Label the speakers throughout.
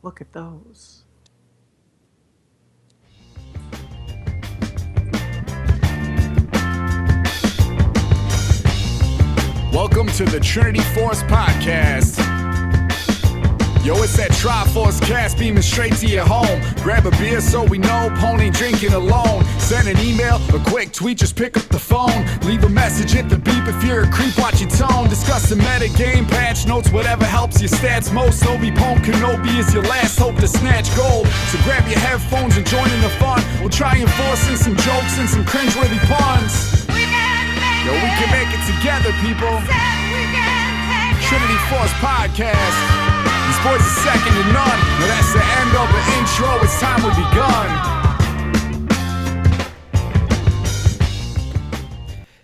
Speaker 1: look at those.
Speaker 2: Welcome to the Trinity Force Podcast. Yo, it's that Triforce cast beaming straight to your home. Grab a beer so we know Pone ain't drinking alone. Send an email, a quick tweet, just pick up the phone. Leave a message at the beep if you're a creep, watch your tone. Discuss the meta game, patch notes, whatever helps your stats most. Obi-Pone Kenobi is your last hope to snatch gold. So grab your headphones and join in the fun. We'll try enforcing some jokes and some cringeworthy puns. Yo, we can make it together, people. Trinity Force Podcast. These boys are second to none. Now that's the end of the intro. It's time we begun.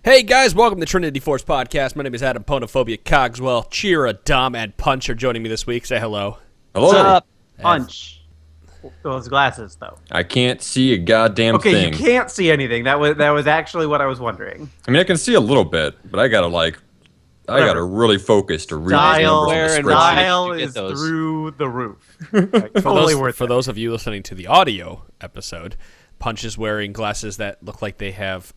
Speaker 3: Hey guys, welcome to Trinity Force Podcast. My name is Adam Ponophobia Cogswell. Chira, Dom, and Punch are joining me this week. Say hello.
Speaker 4: Hello.
Speaker 1: What's up, Punch? Those glasses, though.
Speaker 4: I can't see a goddamn thing.
Speaker 1: Okay, you can't see anything. That was actually what I was wondering.
Speaker 4: I mean, I can see a little bit, but I gotta really focus to read these numbers on the spreadsheet.
Speaker 1: Dial is through the roof. Like, totally worth
Speaker 3: for those of you listening to the audio episode, Punch is wearing glasses that look like they have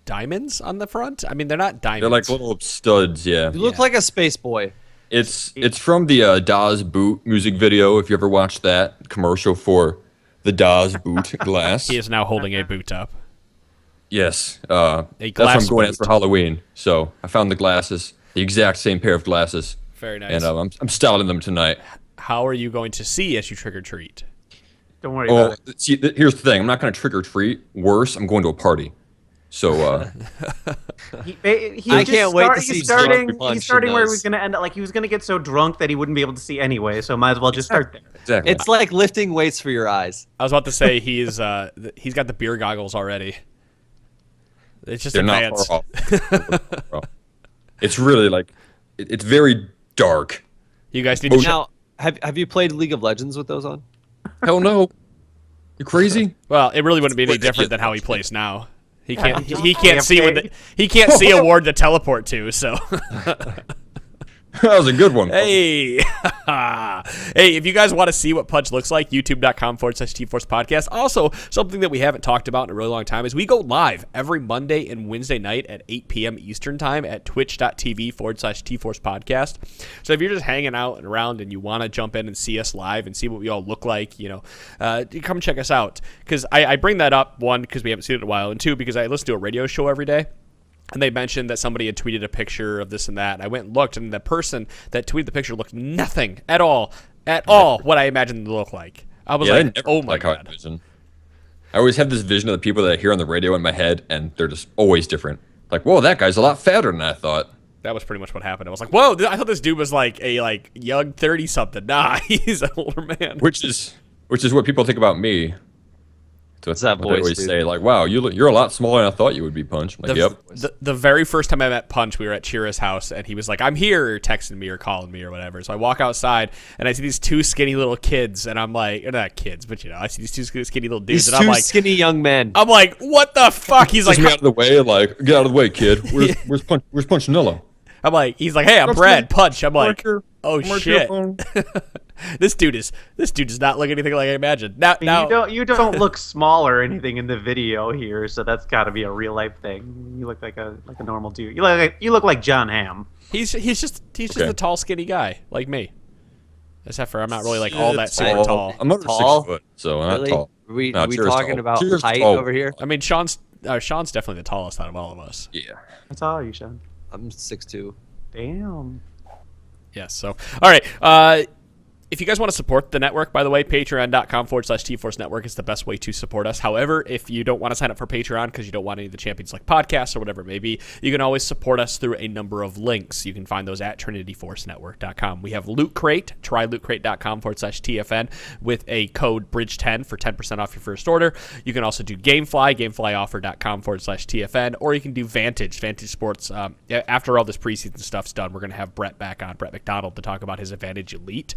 Speaker 3: diamonds on the front. I mean, they're not diamonds.
Speaker 4: They're like little studs, yeah.
Speaker 5: You look like a space boy.
Speaker 4: It's from the Das Boot music video, if you ever watched that commercial for the Das Boot glass.
Speaker 3: He is now holding a boot up.
Speaker 4: Yes. That's what I'm going at for Halloween. So I found the glasses, the exact same pair of glasses.
Speaker 3: Very nice.
Speaker 4: And I'm styling them tonight.
Speaker 3: How are you going to see as you trick or treat?
Speaker 1: Don't worry about it.
Speaker 4: See, here's the thing. I'm not going to trick or treat. Worse, I'm going to a party. So,
Speaker 5: I can't wait to see
Speaker 1: he's starting
Speaker 5: Punch
Speaker 1: where
Speaker 5: in
Speaker 1: he
Speaker 5: those.
Speaker 1: was going to end up. Like, he was going to get so drunk that he wouldn't be able to see anyway, so might as well just start there.
Speaker 4: exactly.
Speaker 5: It's like lifting weights for your eyes.
Speaker 3: I was about to say he's got the beer goggles already. It's just
Speaker 4: They're
Speaker 3: advanced.
Speaker 4: not far off. It's really like it's very dark.
Speaker 3: You guys need to
Speaker 5: Now, have you played League of Legends with those on?
Speaker 4: Hell no. You crazy?
Speaker 3: Well, it really wouldn't be any
Speaker 4: Wait,
Speaker 3: different
Speaker 4: yeah.
Speaker 3: than how he plays now. He
Speaker 1: Yeah,
Speaker 3: can't. He can't see
Speaker 1: AFK.
Speaker 3: he can't see a ward to teleport to. So,
Speaker 4: That was a good one.
Speaker 3: hey, hey, if you guys want to see what Punch looks like, YouTube.com/T-Force Podcast. Also, something that we haven't talked about in a really long time is we go live every Monday and Wednesday night at 8 p.m. Eastern time at Twitch.tv/T-Force Podcast. So if you're just hanging out and around and you want to jump in and see us live and see what we all look like, come check us out. Because I bring that up, one, because we haven't seen it in a while, and two, because I listen to a radio show every day. And they mentioned that somebody had tweeted a picture of this and that. And I went and looked, and the person that tweeted the picture looked nothing at all what I imagined them to look like. I was like, oh my God.
Speaker 4: Vision. I always have this vision of the people that I hear on the radio in my head, and they're just always different. Like, whoa, that guy's a lot fatter than I thought.
Speaker 3: That was pretty much what happened. I was like, whoa, I thought this dude was like a young 30-something. Nah, he's an older man.
Speaker 4: Which is what people think about me. So
Speaker 5: What's that
Speaker 4: what they
Speaker 5: voice,
Speaker 4: always
Speaker 5: dude?
Speaker 4: say, like, wow, you're a lot smaller than I thought you would be, Punch. I'm like, yep.
Speaker 3: The very first time I met Punch, we were at Chira's house, and he was like, I'm here, texting me or calling me or whatever. So I walk outside, and I see these two skinny little kids, and I'm like, not kids, but I see these two skinny little dudes,
Speaker 5: These
Speaker 3: and I'm
Speaker 5: two
Speaker 3: like,
Speaker 5: skinny young men.
Speaker 3: I'm like, what the fuck? He's like,
Speaker 4: Pushes me out of the way, like, get out of the way, kid. Where's Punchinello?
Speaker 3: I'm like, he's like, hey, I'm Brad Punch. I'm like, oh
Speaker 4: Mark
Speaker 3: shit.
Speaker 4: your phone.
Speaker 3: This dude does not look anything like I imagined. Now,
Speaker 1: You don't look small or anything in the video here, so that's got to be a real life thing. You look like a normal dude. You look like John Hamm.
Speaker 3: he's just
Speaker 4: Okay.
Speaker 3: a tall, skinny guy like me. Except for I'm not really like all that super
Speaker 4: Well,
Speaker 3: tall.
Speaker 4: I'm under
Speaker 5: Tall?
Speaker 4: 6 foot, so I'm not
Speaker 5: Really?
Speaker 4: tall.
Speaker 5: We
Speaker 4: No, Chira's
Speaker 5: talking
Speaker 4: tall.
Speaker 5: about
Speaker 4: Chira's
Speaker 5: height
Speaker 4: tall.
Speaker 5: over here?
Speaker 3: I mean, Sean's definitely the tallest out of all of us.
Speaker 4: Yeah.
Speaker 1: That's all you, Sean.
Speaker 5: I'm 6'2".
Speaker 1: Damn.
Speaker 3: Yes. So, all right. If you guys want to support the network, by the way, patreon.com/T-Force Network is the best way to support us. However, if you don't want to sign up for Patreon because you don't want any of the Champions League podcasts or whatever it may be, you can always support us through a number of links. You can find those at trinityforcenetwork.com. We have Loot Crate. Try lootcrate.com/TFN with a code BRIDGE10 for 10% off your first order. You can also do Gamefly, gameflyoffer.com/TFN, or you can do Vantage Sports. After all this preseason stuff's done, we're going to have Brett back on, Brett McDonald, to talk about his Advantage Elite.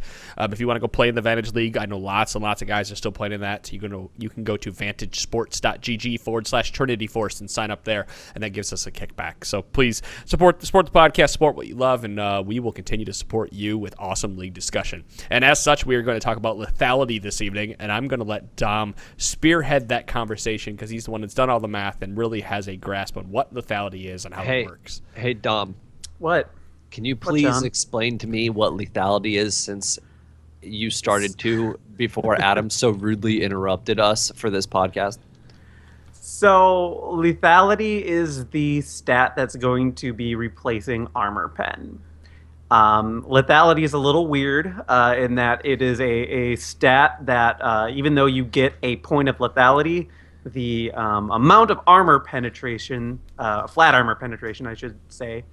Speaker 3: If you want to go play in the Vantage League, I know lots and lots of guys are still playing in that. So you can go to vantagesports.gg/Trinity Force and sign up there, and that gives us a kickback. So please support the podcast, support what you love, and we will continue to support you with awesome league discussion. And as such, we are going to talk about lethality this evening, and I'm going to let Dom spearhead that conversation because he's the one that's done all the math and really has a grasp on what lethality is and how it works.
Speaker 5: Hey, Dom.
Speaker 1: What?
Speaker 5: Can you please explain to me what lethality is, since you started to before Adam so rudely interrupted us for this podcast?
Speaker 1: So lethality is the stat that's going to be replacing armor pen. Lethality is a little weird in that it is a stat that even though you get a point of lethality, the amount of armor penetration, flat armor penetration I should say,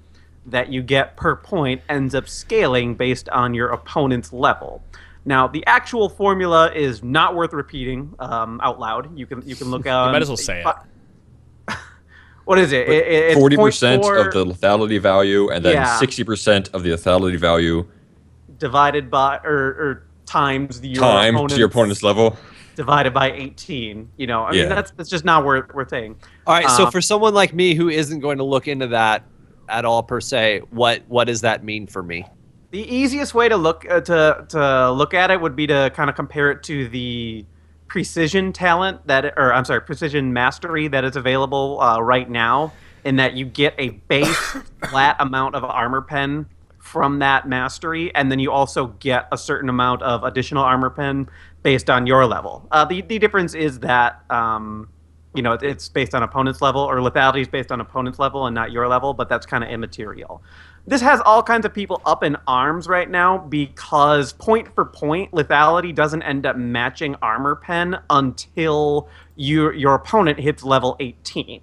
Speaker 1: that you get per point ends up scaling based on your opponent's level. Now, the actual formula is not worth repeating out loud. You can look at.
Speaker 3: You might as well say it.
Speaker 1: What is it? It's
Speaker 4: 40%
Speaker 1: 0.4
Speaker 4: of the lethality value, and then 60% of the lethality value
Speaker 1: divided by or times your
Speaker 4: opponent's level.
Speaker 1: Divided by 18. You know, I mean that's just not worth saying.
Speaker 5: All right, so for someone like me who isn't going to look into that at all per se, what does that mean for me?
Speaker 1: The easiest way to look look at it would be to kind of compare it to the precision precision mastery that is available right now, in that you get a base flat amount of armor pen from that mastery, and then you also get a certain amount of additional armor pen based on your level. The difference is that it's based on opponent's level, or lethality is based on opponent's level and not your level, but that's kind of immaterial. This has all kinds of people up in arms right now because point for point, lethality doesn't end up matching armor pen until your opponent hits level 18.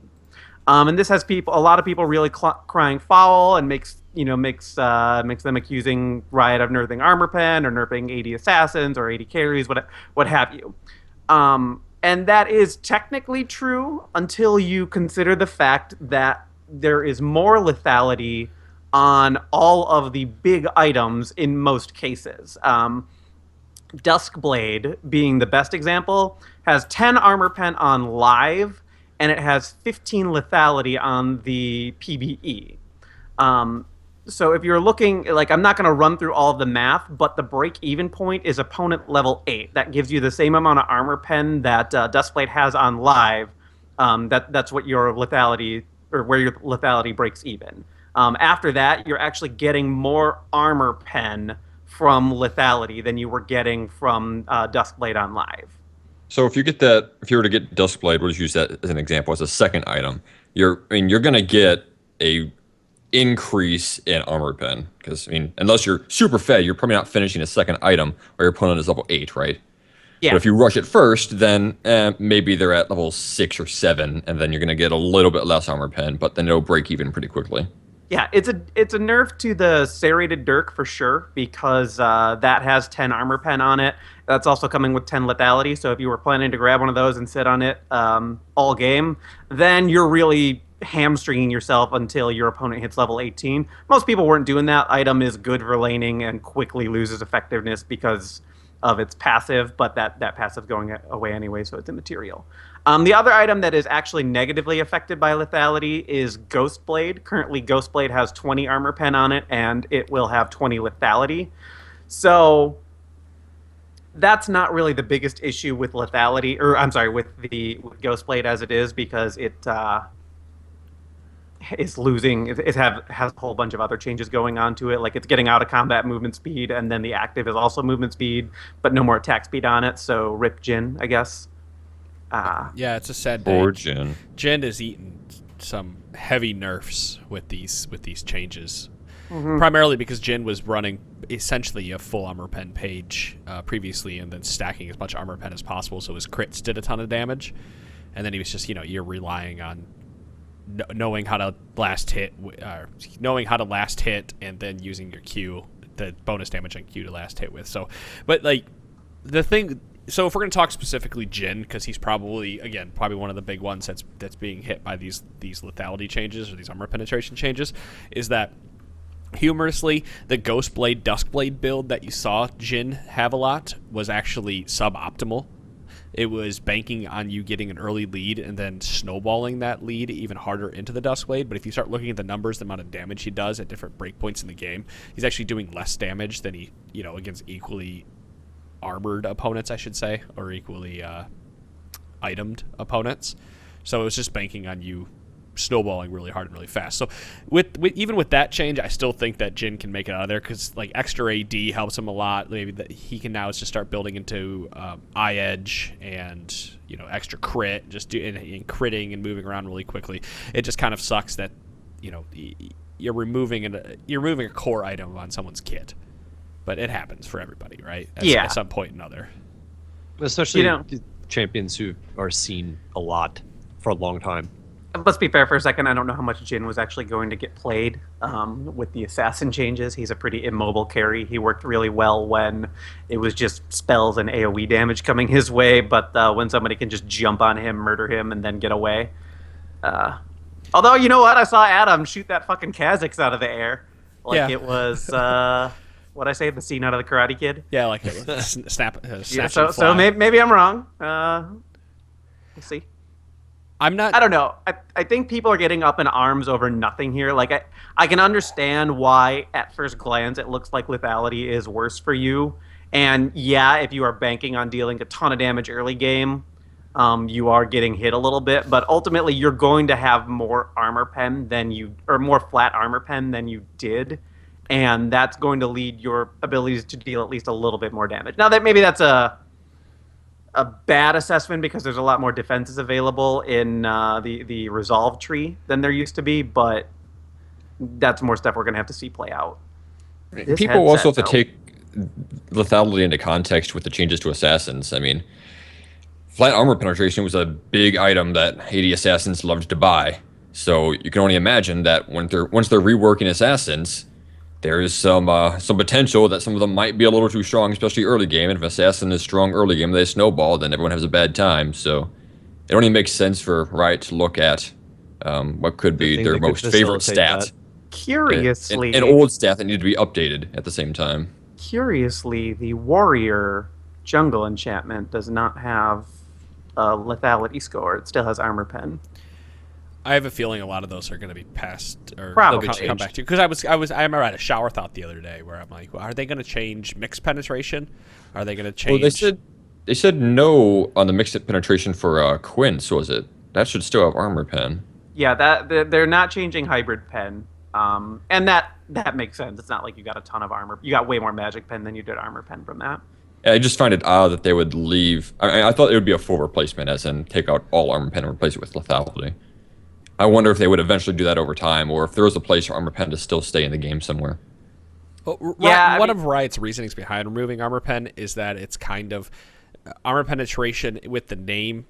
Speaker 1: And this has a lot of people really crying foul, and makes them accusing Riot of nerfing armor pen or nerfing 80 assassins or 80 carries, what have you. And that is technically true until you consider the fact that there is more lethality on all of the big items in most cases. Duskblade, being the best example, has 10 armor pen on live, and it has 15 lethality on the PvE. So if you're looking, I'm not going to run through all of the math, but the break-even point is opponent level 8. That gives you the same amount of armor pen that Duskblade has on live. That's what your lethality, or where your lethality breaks even. After that, you're actually getting more armor pen from lethality than you were getting from Duskblade on live.
Speaker 4: So if you were to get Duskblade, we'll just use that as an example, as a second item. You're going to get a increase in armor pen, because unless you're super fed, you're probably not finishing a second item where your opponent is level 8, right?
Speaker 1: Yeah.
Speaker 4: But if you rush it first, then maybe they're at level 6 or 7, and then you're going to get a little bit less armor pen, but then it'll break even pretty quickly.
Speaker 1: Yeah, it's a nerf to the serrated Dirk for sure, because that has 10 armor pen on it. That's also coming with 10 lethality, so if you were planning to grab one of those and sit on it all game, then you're really hamstringing yourself until your opponent hits level 18. Most people weren't doing that. Item is good for laning and quickly loses effectiveness because of its passive, but that passive going away anyway, so it's immaterial. The other item that is actually negatively affected by lethality is Ghostblade. Currently, Ghostblade has 20 armor pen on it, and it will have 20 lethality. So that's not really the biggest issue with lethality, or I'm sorry, with Ghostblade as it is, because it is losing. It has a whole bunch of other changes going on to it, like it's getting out of combat movement speed, and then the active is also movement speed, but no more attack speed on it. So rip Jhin, I guess.
Speaker 3: Yeah, it's a sad day.
Speaker 4: Or Jhin.
Speaker 3: Jhin has eaten some heavy nerfs with these changes. Mm-hmm. Primarily because Jhin was running essentially a full armor pen page previously, and then stacking as much armor pen as possible, so his crits did a ton of damage. And then he was just, you're relying on knowing how to last hit, and then using your Q, the bonus damage on Q to last hit with. So, but the thing. So if we're going to talk specifically Jhin, because he's probably one of the big ones that's being hit by these lethality changes or these armor penetration changes, is that Humorously, the Ghostblade Duskblade build that you saw Jin have a lot was actually suboptimal. It was banking on you getting an early lead and then snowballing that lead even harder into the Duskblade. But if you start looking at the numbers, the amount of damage he does at different breakpoints in the game, he's actually doing less damage than he, against equally armored opponents, I should say, or equally itemed opponents. So it was just banking on you snowballing really hard and really fast. So even with that change, I still think that Jin can make it out of there because like extra AD helps him a lot. Maybe that he can now just start building into eye edge and extra crit, just and critting and moving around really quickly. It just kind of sucks that you're removing a core item on someone's kit, but it happens for everybody, right? At some point or another.
Speaker 5: Especially champions who are seen a lot for a long time.
Speaker 1: Let's be fair for a second. I don't know how much Jin was actually going to get played with the assassin changes. He's a pretty immobile carry. He worked really well when it was just spells and AoE damage coming his way, but when somebody can just jump on him, murder him, and then get away. Although, you know what? I saw Adam shoot that fucking Kha'Zix out of the air. It was, what'd I say? The scene out of the Karate Kid?
Speaker 3: Yeah, like snap.
Speaker 1: So maybe I'm wrong. We'll see. I don't know. I think people are getting up in arms over nothing here. Like, I can understand why, at first glance, it looks like lethality is worse for you. And yeah, if you are banking on dealing a ton of damage early game, you are getting hit a little bit. But ultimately, you're going to have more armor pen or more flat armor pen than you did. And that's going to lead your abilities to deal at least a little bit more damage. Now, maybe that's a bad assessment because there's a lot more defenses available in the resolve tree than there used to be, but that's more stuff we're going to have to see play out.
Speaker 4: People also have to take lethality into context with the changes to assassins. I mean, flat armor penetration was a big item that 80 assassins loved to buy, so you can only imagine that once they're reworking assassins, there is some potential that some of them might be a little too strong, especially early game. And if Assassin is strong early game, they snowball, then everyone has a bad time. So it only makes sense for Riot to look at what could be their most favorite stat.
Speaker 1: Curiously,
Speaker 4: an old stat that needed to be updated at the same time.
Speaker 1: Curiously, the Warrior Jungle enchantment does not have a lethality score. It still has armor pen.
Speaker 3: I have a feeling a lot of those are going to be passed or
Speaker 1: probably
Speaker 3: come back to, because I remember I had a shower thought the other day where I'm like, well, are they going to change mixed penetration? Are they going to change?
Speaker 4: Well, they said no on the mixed penetration for Quince. Was it that should still have armor pen?
Speaker 1: Yeah, they're not changing hybrid pen, and that makes sense. It's not like you got a ton of armor. You got way more magic pen than you did armor pen from that.
Speaker 4: I just find it odd that they would leave. I thought it would be a full replacement, as in take out all armor pen and replace it with lethality. I wonder if they would eventually do that over time, or if there was a place for armor pen to still stay in the game somewhere.
Speaker 3: Well, one of Riot's reasonings behind removing armor pen is that it's kind of armor penetration with the name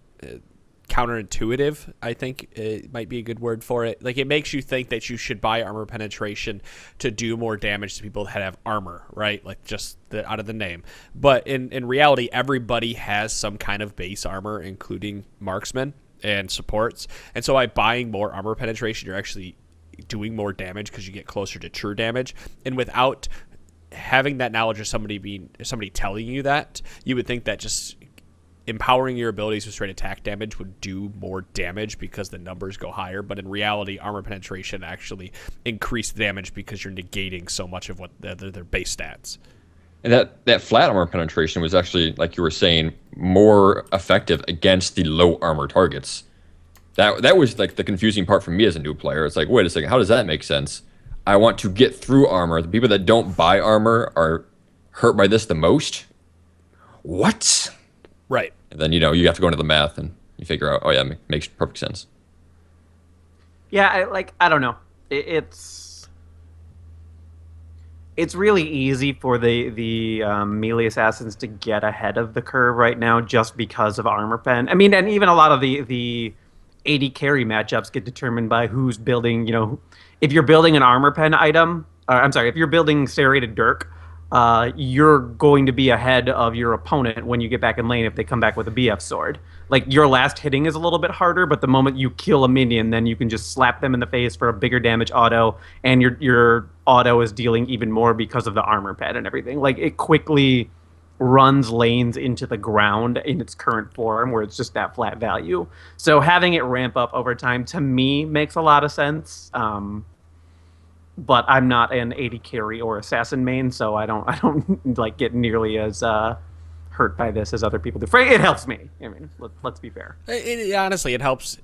Speaker 3: counterintuitive. I think it might be a good word for it. Like, it makes you think that you should buy armor penetration to do more damage to people that have armor, right? Like, just out of the name. But in reality, everybody has some kind of base armor, including marksmen and supports, and so by buying more armor penetration, you're actually doing more damage because you get closer to true damage. And without having that knowledge of somebody telling you that, you would think that just empowering your abilities with straight attack damage would do more damage because the numbers go higher. But in reality, armor penetration actually increased damage because you're negating so much of what their base stats.
Speaker 4: And that flat armor penetration was actually, like you were saying, more effective against the low armor targets. That was like the confusing part for me as a new player. It's like, wait a second, how does that make sense? I want to get through armor. The people that don't buy armor are hurt by this the most. What?
Speaker 3: Right.
Speaker 4: And then you have to go into the math and you figure out, oh yeah, it makes perfect sense.
Speaker 1: Yeah, I don't know. It's really easy for the melee assassins to get ahead of the curve right now just because of armor pen. I mean, and even a lot of the AD carry matchups get determined by who's building. If you're building an armor pen item, if you're building serrated Dirk, you're going to be ahead of your opponent when you get back in lane if they come back with a BF sword. Like, your last hitting is a little bit harder, but the moment you kill a minion, then you can just slap them in the face for a bigger damage auto, and your auto is dealing even more because of the armor pad and everything. Like, it quickly runs lanes into the ground in its current form where it's just that flat value. So having it ramp up over time, to me, makes a lot of sense. But I'm not an 80 carry or assassin main, so I don't like get nearly as hurt by this as other people do. It helps me. I mean, let's be fair.
Speaker 3: Honestly, it helps.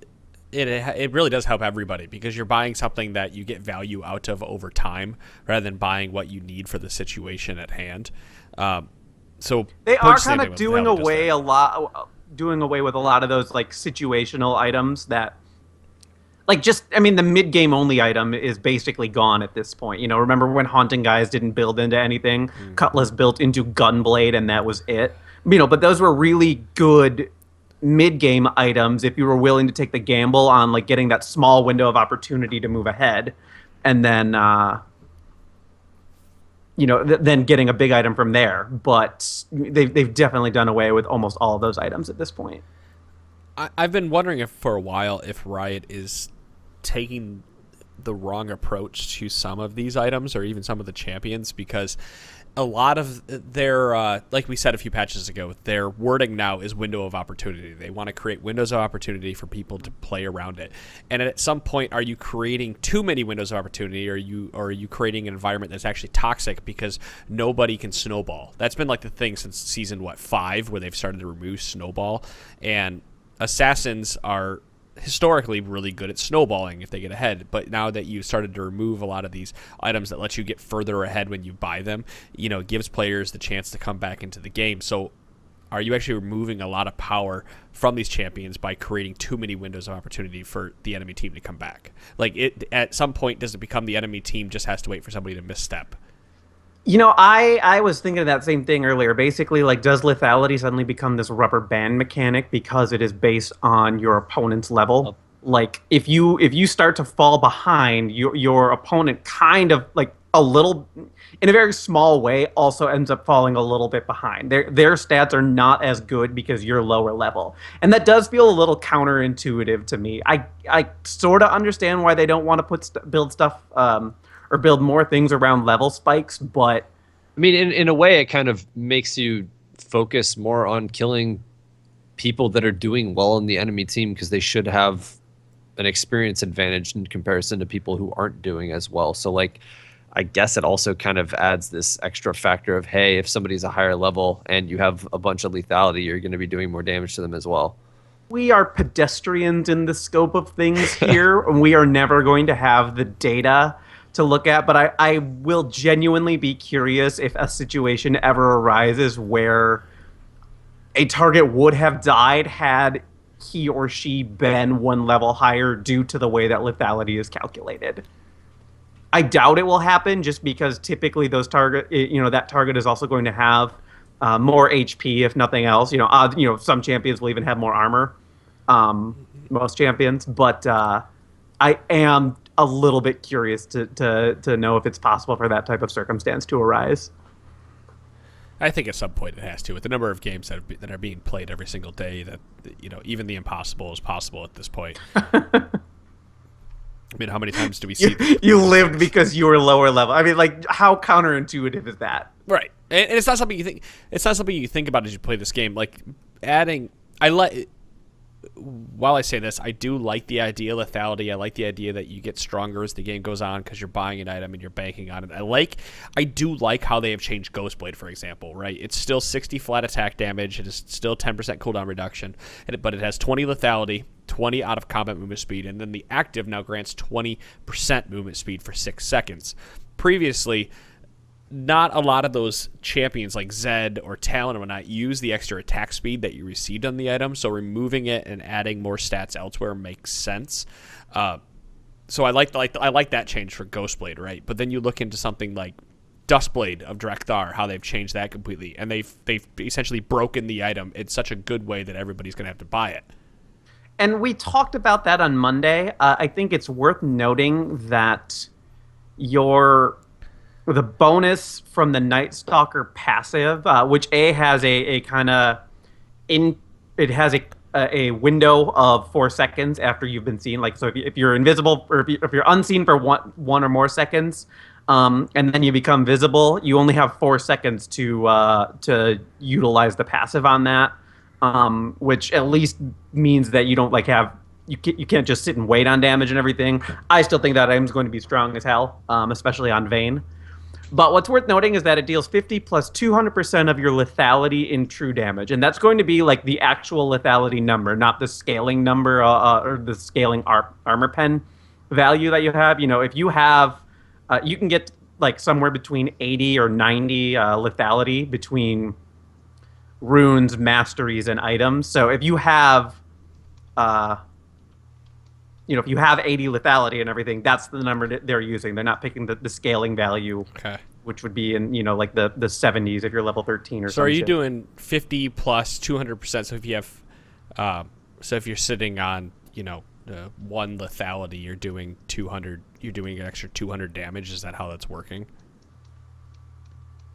Speaker 3: It really does help everybody because you're buying something that you get value out of over time rather than buying what you need for the situation at hand. So
Speaker 1: they are kind of doing away with a lot of those like situational items that, like, just, I mean, the mid-game only item is basically gone at this point. You know, remember when Haunting Guys didn't build into anything? Cutlass built into Gunblade, and that was it. You know, but those were really good mid-game items if you were willing to take the gamble on, like, getting that small window of opportunity to move ahead. And then, then getting a big item from there. But they've definitely done away with almost all of those items at this point.
Speaker 3: I've been wondering for a while if Riot is taking the wrong approach to some of these items or even some of the champions, because a lot of their, like we said a few patches ago, their wording now is window of opportunity. They want to create windows of opportunity for people to play around it. And at some point, are you creating too many windows of opportunity, or are you creating an environment that's actually toxic because nobody can snowball? That's been like the thing since season 5, where they've started to remove snowball, and assassins are historically really good at snowballing if they get ahead, but now that you've started to remove a lot of these items that let you get further ahead when you buy them, you know, it gives players the chance to come back into the game. So are you actually removing a lot of power from these champions by creating too many windows of opportunity for the enemy team to come back? Like, at some point, does it become the enemy team just has to wait for somebody to misstep?
Speaker 1: You know, I was thinking of that same thing earlier. Basically, like, does lethality suddenly become this rubber band mechanic because it is based on your opponent's level? Like, if you start to fall behind, your opponent kind of, like, a little, in a very small way, also ends up falling a little bit behind. Their stats are not as good because you're lower level. And that does feel a little counterintuitive to me. I sort of understand why they don't want to build stuff or build more things around level spikes, but
Speaker 5: I mean, in a way, it kind of makes you focus more on killing people that are doing well in the enemy team, because they should have an experience advantage in comparison to people who aren't doing as well. So, like, I guess it also kind of adds this extra factor of, hey, if somebody's a higher level and you have a bunch of lethality, you're going to be doing more damage to them as well.
Speaker 1: We are pedestrians in the scope of things here, and we are never going to have the data to look at, but I will genuinely be curious if a situation ever arises where a target would have died had he or she been one level higher due to the way that lethality is calculated. I doubt it will happen, just because typically that target is also going to have more HP, if nothing else. Some champions will even have more armor. Most champions, but I am a little bit curious to know if it's possible for that type of circumstance to arise.
Speaker 3: I think at some point it has to. With the number of games that are being played every single day, that, you know, even the impossible is possible at this point. I mean, how many times do we see
Speaker 1: you lived because you were lower level? I mean, like, how counterintuitive is that?
Speaker 3: Right, and it's not something you think. It's not something you think about as you play this game. Like, while I say this, I do like the idea of lethality. I like the idea that you get stronger as the game goes on because you're buying an item and you're banking on it. I do like how they have changed Ghostblade, for example, right? It's still 60 flat attack damage. It is still 10% cooldown reduction, but it has 20 lethality, 20 out of combat movement speed, and then the active now grants 20% movement speed for 6 seconds. Previously, not a lot of those champions like Zed or Talon or whatnot use the extra attack speed that you received on the item, so removing it and adding more stats elsewhere makes sense. So I like that change for Ghostblade, right? But then you look into something like Duskblade of Drekthar, how they've changed that completely, and they've essentially broken the item in such a good way that everybody's going to have to buy it.
Speaker 1: And we talked about that on Monday. I think it's worth noting that with a bonus from the Night Stalker passive, which has a kind of in it has a window of 4 seconds after you've been seen. Like, so if you're invisible, or if you're unseen for one or more seconds, and then you become visible, you only have 4 seconds to utilize the passive on that, which at least means that you don't like have you can't just sit and wait on damage and everything. I still think that item's going to be strong as hell, especially on Vayne. But what's worth noting is that it deals 50 plus 200% of your lethality in true damage. And that's going to be like the actual lethality number, not the scaling number or the scaling armor pen value that you have. You know, if you have, you can get like somewhere between 80 or 90 lethality between runes, masteries, and items. So if you have, if you have 80 lethality and everything, that's the number that they're using. They're not picking the scaling value, which would be in, like the 70s if you're level 13 or something.
Speaker 3: So are you doing 50 plus 200%? So if you have, if you're sitting on, 1 lethality, you're doing 200, you're doing an extra 200 damage. Is that how that's working?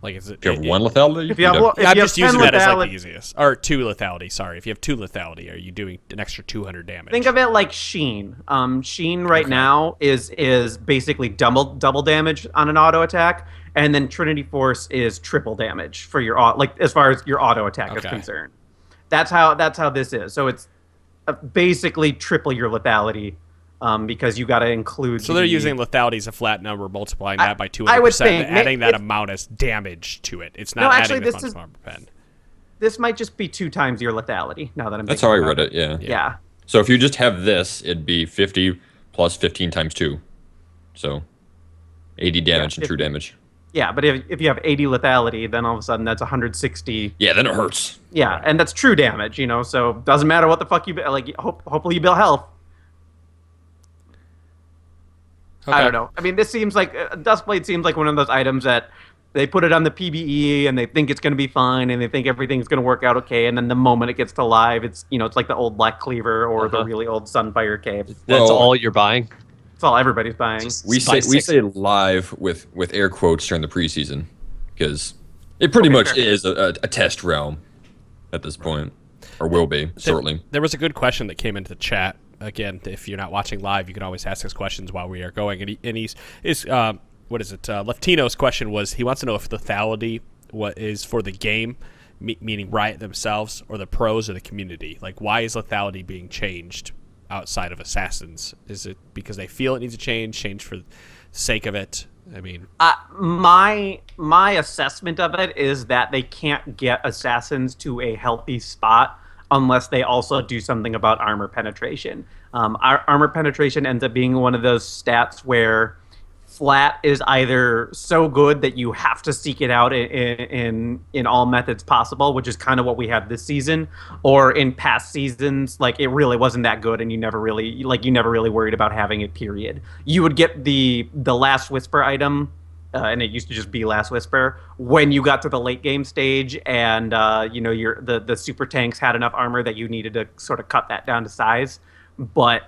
Speaker 3: Like, is it?
Speaker 4: If you have 1 lethality?
Speaker 1: If you have,
Speaker 3: I'm just using that as like
Speaker 1: lethality,
Speaker 3: the easiest. Or 2 lethality, sorry. If you have 2 lethality, are you doing an extra 200 damage?
Speaker 1: think of it like Sheen. Sheen right now is basically double damage on an auto attack, and then Trinity Force is triple damage for your as far as your auto attack is concerned. That's how this is. So it's basically triple your lethality. Because you got to include.
Speaker 3: So they're using lethality as a flat number, multiplying that by 200%, and adding that amount as damage to it. It's not adding this much armor pen.
Speaker 1: This might just be 2 times your lethality. Now that I'm.
Speaker 4: That's how I read it. Yeah.
Speaker 1: Yeah.
Speaker 4: So if you just have this, it'd be 50 plus 15 times 2, so 80 damage and true damage.
Speaker 1: Yeah, but if you have 80 lethality, then all of a sudden that's 160.
Speaker 4: Yeah, then it hurts.
Speaker 1: Yeah, and that's true damage. So doesn't matter what the fuck you like. Hopefully you build health. Okay. I don't know. I mean, this seems like Duskblade seems like one of those items that they put it on the PBE and they think it's going to be fine and they think everything's going to work out okay, and then the moment it gets to live, it's it's like the old Black Cleaver or the really old Sunfire Cave.
Speaker 5: That's all you're buying.
Speaker 1: That's all everybody's buying.
Speaker 4: We say live with air quotes during the preseason because it pretty much is a test realm at this point, or will be shortly.
Speaker 3: There was a good question that came into the chat. Again, if you're not watching live, you can always ask us questions while we are going. And he's what is it? Leftino's question was he wants to know if lethality is for the game, meaning Riot themselves, or the pros or the community. Like, why is lethality being changed outside of Assassins? Is it because they feel it needs to change for the sake of it? I mean,
Speaker 1: my assessment of it is that they can't get Assassins to a healthy spot unless they also do something about armor penetration. Armor penetration ends up being one of those stats where flat is either so good that you have to seek it out in all methods possible, which is kind of what we have this season, or in past seasons, like it really wasn't that good and you never really worried about having it, period. You would get the Last Whisper item, and it used to just be Last Whisper, when you got to the late game stage and the super tanks had enough armor that you needed to sort of cut that down to size. But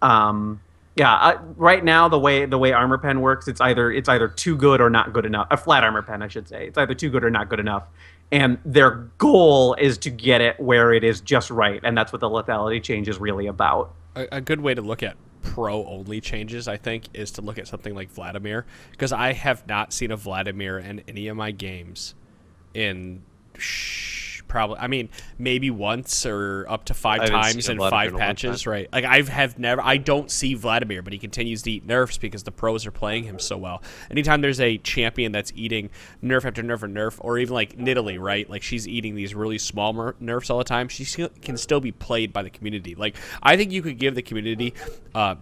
Speaker 1: right now the way armor pen works, it's either too good or not good enough. A flat armor pen, I should say. It's either too good or not good enough. And their goal is to get it where it is just right, and that's what the lethality change is really about.
Speaker 3: A good way to look at pro-only changes, I think, is to look at something like Vladimir, because I have not seen a Vladimir in any of my games in probably, I mean, maybe once or up to 5 times in 5 patches, right? Like I don't see Vladimir, but he continues to eat nerfs because the pros are playing him so well. Anytime there's a champion that's eating nerf after nerf or nerf, or even like Nidalee, right? Like she's eating these really small nerfs all the time, she can still be played by the community. Like I think you could give the community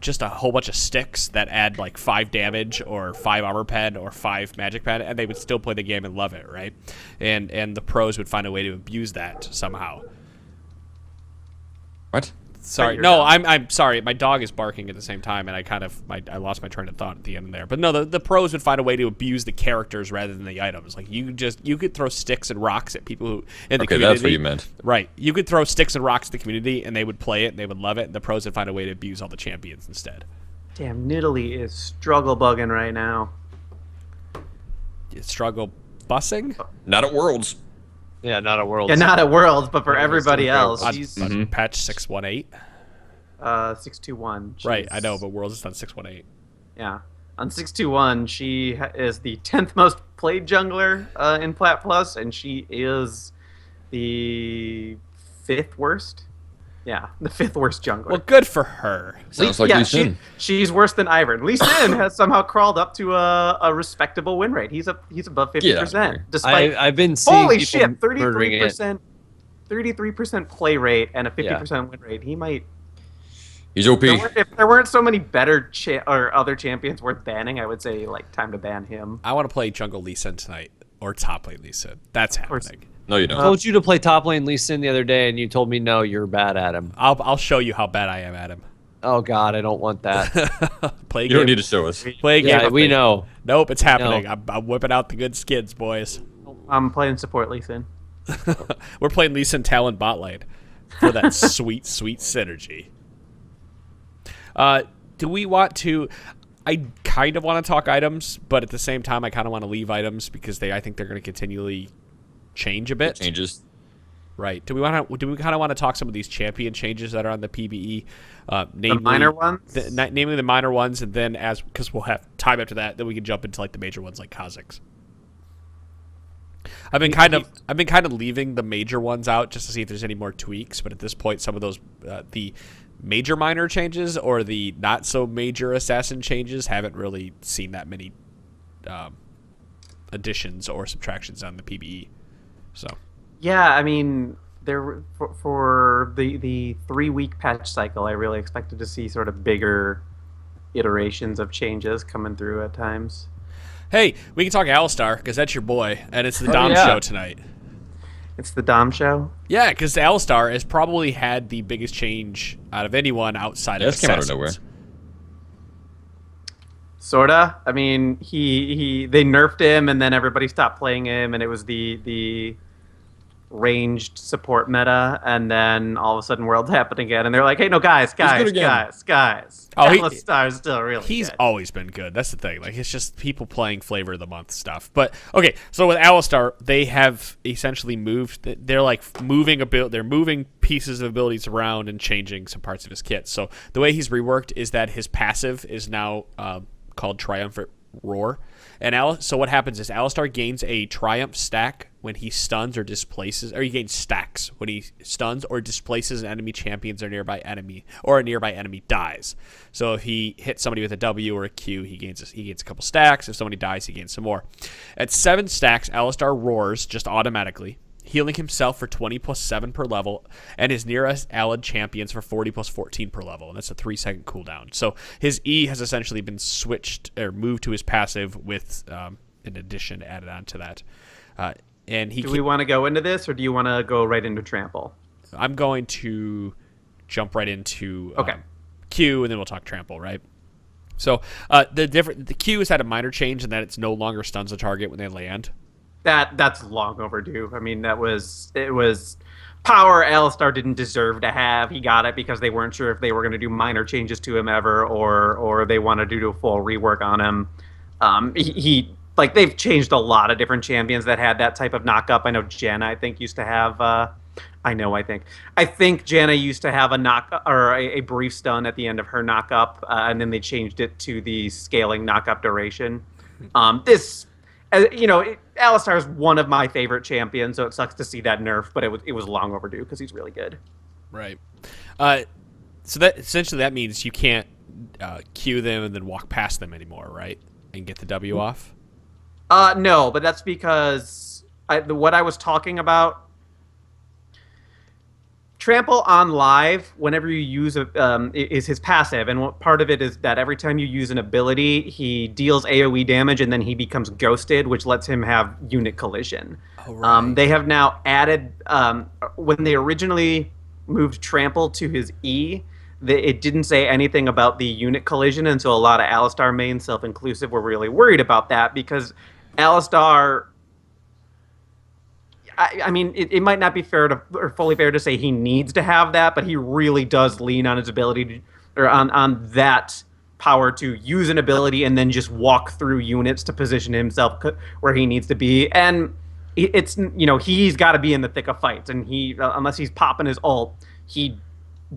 Speaker 3: just a whole bunch of sticks that add like 5 damage or 5 armor pen or 5 magic pen, and they would still play the game and love it, right? And the pros would find a way to abuse that somehow.
Speaker 4: What?
Speaker 3: Sorry, no, I'm sorry. My dog is barking at the same time, and I lost my train of thought at the end there. But no, the pros would find a way to abuse the characters rather than the items. Like you could throw sticks and rocks at people who in the community. Okay, that's
Speaker 4: what you meant.
Speaker 3: Right, you could throw sticks and rocks at the community, and they would play it, and they would love it. And the pros would find a way to abuse all the champions instead.
Speaker 1: Damn, Nidalee is struggle bugging right now.
Speaker 3: struggle bussing.
Speaker 4: Not at Worlds.
Speaker 5: Yeah, not a world.
Speaker 1: Yeah, not at Worlds, but for
Speaker 5: Yeah,
Speaker 1: everybody
Speaker 5: it's still
Speaker 1: else,
Speaker 5: fair.
Speaker 1: she's
Speaker 3: On patch 618.
Speaker 1: 621.
Speaker 3: Right, I
Speaker 1: She's-
Speaker 3: know, but Worlds is on 618.
Speaker 1: Yeah. On 621, she is the 10th most played jungler in Plat Plus, and she is the 5th worst. Yeah, the 5th worst jungler.
Speaker 3: Well, good for her.
Speaker 4: Sounds like Lee Sin.
Speaker 1: she's worse than Ivern. Lee Sin has somehow crawled up to a respectable win rate. He's above 50%. Despite
Speaker 5: I've been seeing
Speaker 1: holy
Speaker 5: people
Speaker 1: shit,
Speaker 5: murdering it.
Speaker 1: 33% play rate and a 50% win rate. He might.
Speaker 4: He's OP.
Speaker 1: If there weren't so many better or other champions worth banning, I would say like time to ban him.
Speaker 3: I want to play jungle Lee Sin tonight or top lane Lee Sin. That's
Speaker 1: course.
Speaker 3: happening.
Speaker 4: No, you
Speaker 5: I
Speaker 4: don't.
Speaker 5: told you to play top lane Lee Sin the other day, and you told me no, you're bad at him.
Speaker 3: I'll show you how bad I am at him.
Speaker 5: Oh God, I don't want that.
Speaker 3: Play a
Speaker 4: You
Speaker 3: game.
Speaker 4: don't need to show us.
Speaker 3: Play a game.
Speaker 5: Yeah,
Speaker 3: with
Speaker 5: we
Speaker 3: me.
Speaker 5: know.
Speaker 3: Nope, it's happening.
Speaker 5: No.
Speaker 3: I'm whipping out the good skids, boys.
Speaker 1: I'm playing support Lee Sin.
Speaker 3: We're playing Lee Sin Talon bot lane for that sweet, sweet synergy. Do we want to? I kind of want to talk items, but at the same time, I kind of want to leave items because I think they're going to continually change a bit.
Speaker 4: Changes.
Speaker 3: Right. Do we kind of want to talk some of these champion changes that are on the PBE? Namely,
Speaker 1: The minor ones?
Speaker 3: namely the minor ones, and then because we'll have time after that, then we can jump into like the major ones like Kha'Zix. I've been kind of leaving the major ones out just to see if there's any more tweaks, but at this point, some of those the major minor changes or the not so major assassin changes haven't really seen that many additions or subtractions on the PBE. So.
Speaker 1: Yeah, I mean, there for the 3-week patch cycle, I really expected to see sort of bigger iterations of changes coming through at times.
Speaker 3: Hey, we can talk Alistar because that's your boy, and it's the Dom
Speaker 1: yeah.
Speaker 3: show tonight.
Speaker 1: It's the Dom show.
Speaker 3: Yeah, because Alistar has probably had the biggest change out of anyone outside of
Speaker 4: This came out of
Speaker 3: Assassins.
Speaker 4: nowhere.
Speaker 1: Sorta. I mean, they nerfed him, and then everybody stopped playing him, and it was the ranged support meta, and then all of a sudden Worlds happened again, and they're like, hey, no, guys.
Speaker 3: Oh,
Speaker 1: Alistar's still really
Speaker 3: He's
Speaker 1: good.
Speaker 3: always been good. That's the thing. Like, it's just people playing flavor of the month stuff. But okay, so with Alistar, they have essentially moved. They're like they're moving pieces of abilities around and changing some parts of his kit. So the way he's reworked is that his passive is now called Triumphant Roar. And so what happens is Alistar gains a Triumph stack when he stuns or displaces, or he gains stacks when he stuns or displaces an enemy champions or a nearby enemy dies. So if he hits somebody with a W or a Q, he gains a couple stacks. If somebody dies, he gains some more. At 7 stacks, Alistar roars just automatically, healing himself for 20 plus 7 per level, and his nearest allied champions for 40 plus 14 per level, and that's a 3-second cooldown. So his E has essentially been switched or moved to his passive with an addition added on to that. And
Speaker 1: Do we want to go into this, or do you want to go right into Trample?
Speaker 3: I'm going to jump right into
Speaker 1: Okay.
Speaker 3: Q, and then we'll talk Trample, right? So the Q has had a minor change in that it's no longer stuns the target when they land.
Speaker 1: That's long overdue. I mean, it was power Alistar didn't deserve to have. He got it because they weren't sure if they were going to do minor changes to him ever, or they wanted to do a full rework on him. He like they've changed a lot of different champions that had that type of knock-up. I know Janna, I think, used to have. I think Janna used to have a knock or a brief stun at the end of her knock-up, and then they changed it to the scaling knock-up duration. Alistar is one of my favorite champions, so it sucks to see that nerf, but it was long overdue because he's really good.
Speaker 3: Right. So that essentially that means you can't Q them and then walk past them anymore, right? And get the W off.
Speaker 1: No, but that's because what I was talking about. Trample on live, whenever you use is his passive, and what part of it is that every time you use an ability, he deals AoE damage, and then he becomes ghosted, which lets him have unit collision.
Speaker 3: Oh, right.
Speaker 1: They have now added, when they originally moved Trample to his E, it didn't say anything about the unit collision, and so a lot of Alistar mains, self-inclusive, were really worried about that, because Alistar... I mean, it might not be fully fair to say he needs to have that, but he really does lean on his ability to, or on that power to use an ability and then just walk through units to position himself where he needs to be. And it's, he's got to be in the thick of fights, and he unless he's popping his ult, he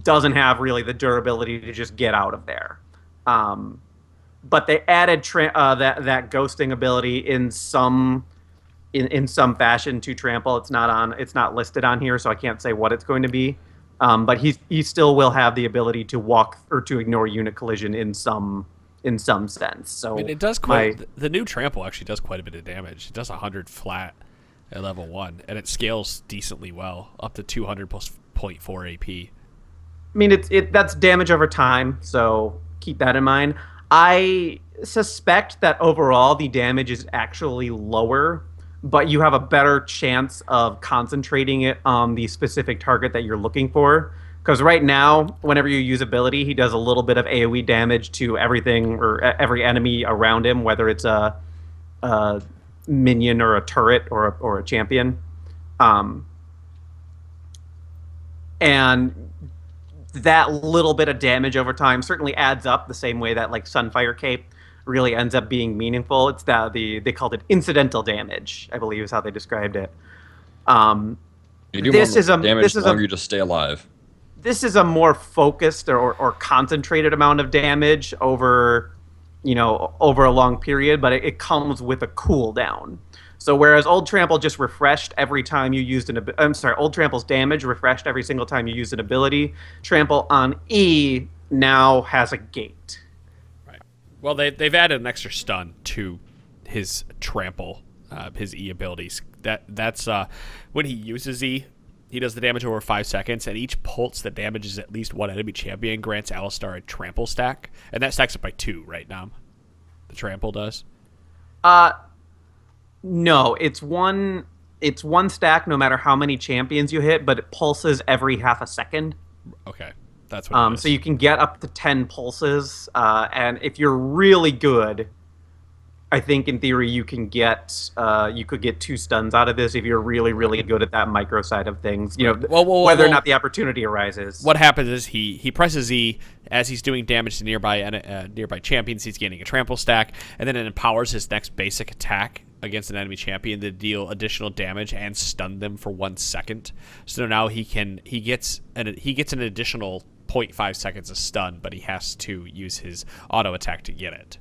Speaker 1: doesn't have really the durability to just get out of there. But they added that ghosting ability in some fashion to Trample. It's not listed on here, so I can't say what it's going to be. But he still will have the ability to walk or to ignore unit collision in some sense. So
Speaker 3: I mean, it does the new Trample actually does quite a bit of damage. It does 100 flat at level 1, and it scales decently well, up to 200 plus 0.4 AP.
Speaker 1: I mean, that's damage over time, so keep that in mind. I suspect that overall the damage is actually lower, but you have a better chance of concentrating it on the specific target that you're looking for. Because right now, whenever you use ability, he does a little bit of AoE damage to everything or every enemy around him, whether it's a minion or a turret or a champion. And that little bit of damage over time certainly adds up the same way that like Sunfire Cape really ends up being meaningful. It's they called it incidental damage, I believe is how they described it.
Speaker 4: You do more damage the longer you just stay alive.
Speaker 1: This is a more focused or concentrated amount of damage over a long period, but it comes with a cooldown. So whereas Old Trample just refreshed every time you used Old Trample's damage refreshed every single time you used an ability, Trample on E now has a gate.
Speaker 3: Right. Well, they've added an extra stun to his Trample, his E abilities. That's when he uses E, he does the damage over 5 seconds, and each pulse that damages at least one enemy champion grants Alistar a Trample stack, and that stacks up by 2 right now. The Trample does.
Speaker 1: No, it's one stack no matter how many champions you hit, but it pulses every half a second.
Speaker 3: Okay, that's what it is.
Speaker 1: So you can get up to 10 pulses, and if you're really good, I think in theory you could get 2 stuns out of this if you're really, really good at that micro side of things. Whether or not the opportunity arises.
Speaker 3: What happens is he presses E as he's doing damage to nearby champions. He's gaining a Trample stack, and then it empowers his next basic attack against an enemy champion to deal additional damage and stun them for 1 second. So now he gets an additional 0.5 seconds of stun, but he has to use his auto attack to get it.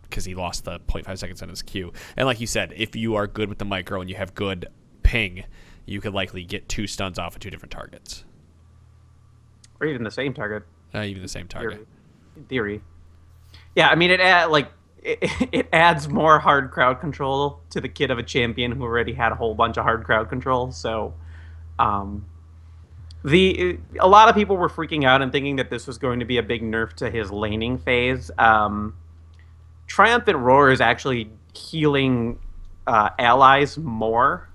Speaker 3: Because he lost the 0.5 seconds on his Q. And like you said, if you are good with the micro and you have good ping, you could likely get 2 stuns off of 2 different targets.
Speaker 1: Or even the same target.
Speaker 3: Even the same target.
Speaker 1: In theory. Yeah, I mean, it adds more hard crowd control to the kit of a champion who already had a whole bunch of hard crowd control. So, a lot of people were freaking out and thinking that this was going to be a big nerf to his laning phase. Triumphant Roar is actually healing allies more.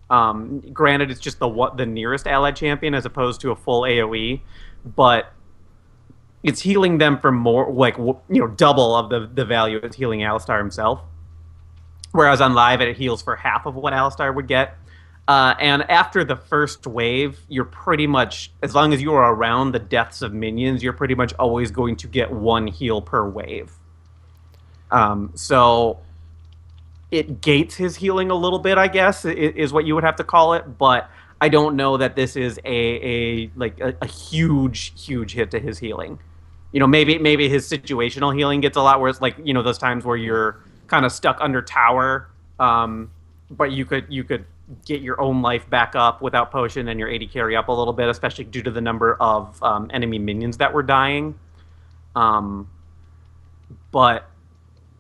Speaker 1: Granted, it's just the nearest allied champion as opposed to a full AoE, but it's healing them for more, double of the value it's healing Alistar himself. Whereas on live, it heals for half of what Alistar would get. And after the first wave, you're pretty much, as long as you are around the deaths of minions, you're pretty much always going to get 1 heal per wave. So it gates his healing a little bit, I guess, is what you would have to call it. But I don't know that this is a huge hit to his healing. Maybe his situational healing gets a lot worse, those times where you're kind of stuck under tower, but you could get your own life back up without potion and your AD carry up a little bit, especially due to the number of enemy minions that were dying. But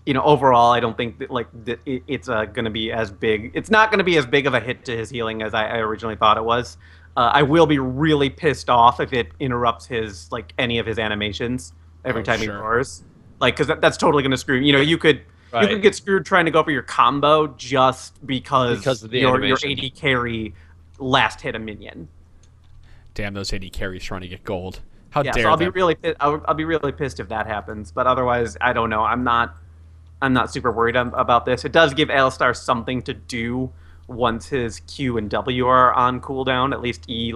Speaker 1: overall, I don't think that it's going to be as big. It's not going to be as big of a hit to his healing as I originally thought it was. I will be really pissed off if it interrupts his any of his animations every time he roars, because that's totally going to screw. You could get screwed trying to go for your combo just because of your AD carry last hit a minion.
Speaker 3: Damn those AD carries trying to get gold. How dare
Speaker 1: so I'll
Speaker 3: them.
Speaker 1: I'll be really pissed if that happens. But otherwise, I don't know. I'm not super worried about this. It does give Alistar something to do once his Q and W are on cooldown. At least E,